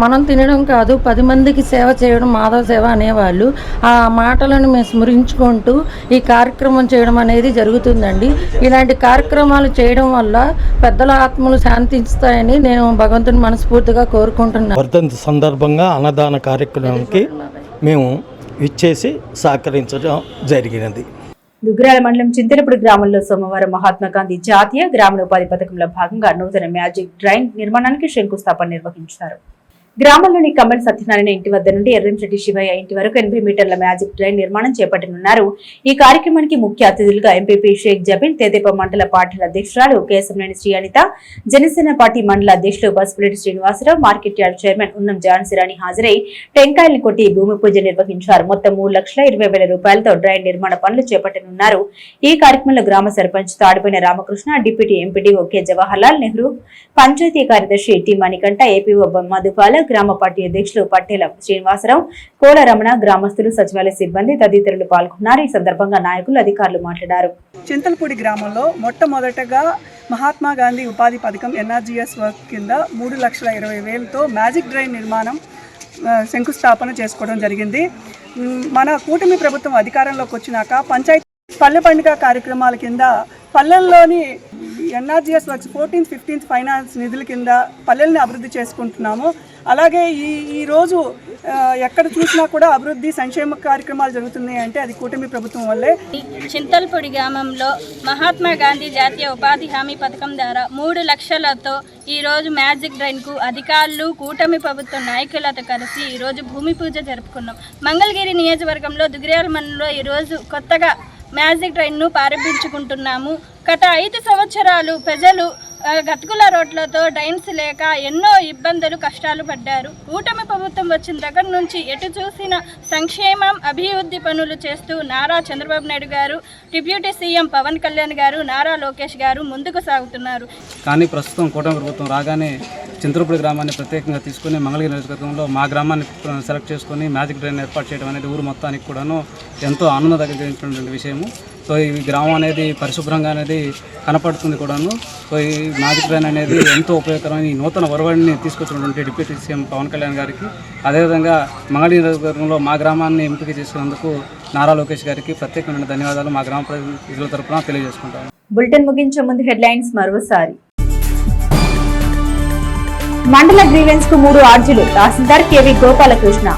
మనం తినడం కాదు 10 మందికి సేవ చేయడం మాధవ సేవ అనేవాళ్ళు. ఆ మాటలను మేము స్మరించుకుంటూ ఈ కార్యక్రమం చేయడం అనేది జరుగుతుందండి. ఇలాంటి కార్యక్రమాలు చేయడం వల్ల పెద్దల ఆత్మలు శాంతిస్తాయని నేను భగవంతుని మనస్ఫూర్తిగా కోరుకుంటున్నాను. వర్ధంతి సందర్భంగా అన్నదాన కార్యక్రమానికి మేము ఇచ్చేసి సహకరించడం జరిగినది. దుగ్గిరాల మండలం చింతలపూడి గ్రామంలో సోమవారం మహాత్మా గాంధీ జాతీయ గ్రామీణ ఉపాధి పథకంలో భాగంగా నూతన మ్యాజిక్ డ్రైన్ నిర్మాణానికి శంకుస్థాపన నిర్వహించారు. గ్రామంలోని కమల్ సత్యనారాయణ ఇంటి వద్ద నుండి ఎర్రంశెట్టి శివయ్య ఇంటి వరకు 80 మీటర్ల మ్యాజిక్ డ్రైన్ నిర్మాణం చేపట్టనున్నారు. ఈ కార్యక్రమానికి ముఖ్య అతిథులుగా ఎంపీపీ షేక్ జబీల్, తెదేపా మండల పార్టీల అధ్యక్షురాలు కేశంనేని శ్రీ అనిత, జనసేన పార్టీ మండల అధ్యక్షులు బస్పులేటి శ్రీనివాసరావు, మార్కెట్ యార్డ్ చైర్మన్ ఉన్నం ఝాన్సీరాణి హాజరై టెంకాయలను కొట్టి భూమి పూజ నిర్వహించారు. మొత్తం 3,20,000 రూపాయలతో డ్రైన్ నిర్మాణ పనులు చేపట్టనున్నారు. ఈ కార్యక్రమంలో గ్రామ sarpanch Tadipoyina Ramakrishna, deputy MPDO K Jawaharlal Nehru, panchayat కార్యదర్శి టి మణికంఠ, ఏపీఓ మధుపాల, గ్రామ పార్టీ అధ్యక్షులు పట్టేల శ్రీనివాసరావు, కోల రమణ, గ్రామస్తులు, సచివాలయ సిబ్బంది తదితరులు పాల్గొన్నారు. ఈ సందర్భంగా నాయకులు, అధికారులు మాట్లాడారు. చింతలపూడి గ్రామంలో మొట్టమొదటగా మహాత్మా గాంధీ ఉపాధి పథకం NRGS వర్క్ కింద 3,20,000తో మ్యాజిక్ డ్రైన్ నిర్మాణం శంకుస్థాపన చేసుకోవడం జరిగింది. మన కూటమి ప్రభుత్వం అధికారంలోకి వచ్చినాక పంచాయతీ పల్లె పండుగ కార్యక్రమాల కింద పల్లెల్లోని NRGS works 14th, 15th finance నిధుల కింద పల్లెల్ని అభివృద్ధి చేసుకుంటున్నాము. అలాగే ఈ రోజు ఎక్కడ చూసినా కూడా అభివృద్ధి సంక్షేమ కార్యక్రమాలు జరుగుతున్నాయి అంటే అది కూటమి ప్రభుత్వం వల్లే. చింతలపూడి గ్రామంలో మహాత్మా గాంధీ జాతీయ ఉపాధి హామీ పథకం ద్వారా 3 లక్షలతో ఈరోజు మ్యాజిక్ డ్రైన్కు అధికారులు, కూటమి ప్రభుత్వ నాయకులతో కలిసి ఈరోజు భూమి పూజ జరుపుకున్నాం. మంగళగిరి నియోజకవర్గంలో దుగిర్యాల మండలంలో ఈరోజు కొత్తగా మ్యాజిక్ డ్రైన్ను ప్రారంభించుకుంటున్నాము. గత 5 సంవత్సరాలు ప్రజలు గతుకుల రోడ్లతో డ్రైన్స్ లేక ఎన్నో ఇబ్బందులు, కష్టాలు పడ్డారు. కూటమి ప్రభుత్వం వచ్చిన దగ్గర నుంచి ఎటు చూసిన సంక్షేమం, అభివృద్ధి పనులు చేస్తూ నారా చంద్రబాబు నాయుడు గారు, డిప్యూటీ సీఎం పవన్ కళ్యాణ్ గారు, నారా లోకేష్ గారు ముందుకు సాగుతున్నారు. కానీ ప్రస్తుతం కూటమి ప్రభుత్వం రాగానే చింతలపూడి గ్రామాన్ని ప్రత్యేకంగా తీసుకుని మంగళగిరి నియోజకవర్గంలో మా గ్రామాన్ని సెలెక్ట్ చేసుకుని మ్యాజిక్ డ్రైన్ ఏర్పాటు చేయడం అనేది ఊరు మొత్తానికి కూడాను ఎంతో ఆనందకరమైనటువంటి విషయము. సో ఈ గ్రామం అనేది పరిశుభ్రంగా అనేది కనపడుతుంది కూడాను. సో ఈ మ్యాజిక్ డ్రైన్ అనేది ఎంతో ఉపయోగకరమైన ఈ నూతన ఒరవడిని తీసుకొచ్చినటువంటి డిప్యూటీ సీఎం పవన్ కళ్యాణ్ గారికి, అదేవిధంగా మంగళగిరి నియోజకవర్గంలో మా గ్రామాన్ని ఎంపిక చేసినందుకు నారా లోకేష్ గారికి ప్రత్యేకమైన ధన్యవాదాలు మా గ్రామ ప్రజల తరఫున తెలియజేసుకుంటాను. బులెటిన్ ముగించే ముందు హెడ్లైన్స్ మరోసారి. మండల గ్రీవెన్స్ కు 3 ఆర్జీలు, తహసీల్దార్ కేవి గోపాలకృష్ణ.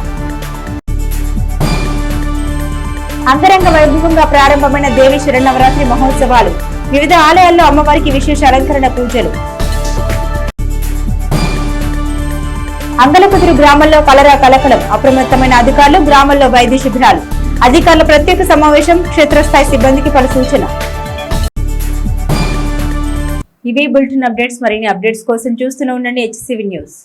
అంగరంగ వైభవంగా ప్రారంభమైన దేవి శరన్నవరాత్రి మహోత్సవాలు, వివిధ ఆలయాల్లో అమ్మవారికి విశేష అలంకరణ పూజలు. అంగలకుదురు గ్రామంలో కలరా కలకలం, అప్రమత్తమైన అధికారులు, గ్రామంలో వైద్య శిబిరాలు. అధికారుల ప్రత్యేక సమావేశం, క్షేత్రస్థాయి సిబ్బందికి పలు సూచన. ఇవి బులెటిన్ అప్డేట్స్. మరిన్ని అప్డేట్స్ కోసం చూస్తూనే ఉండండి HCV న్యూస్.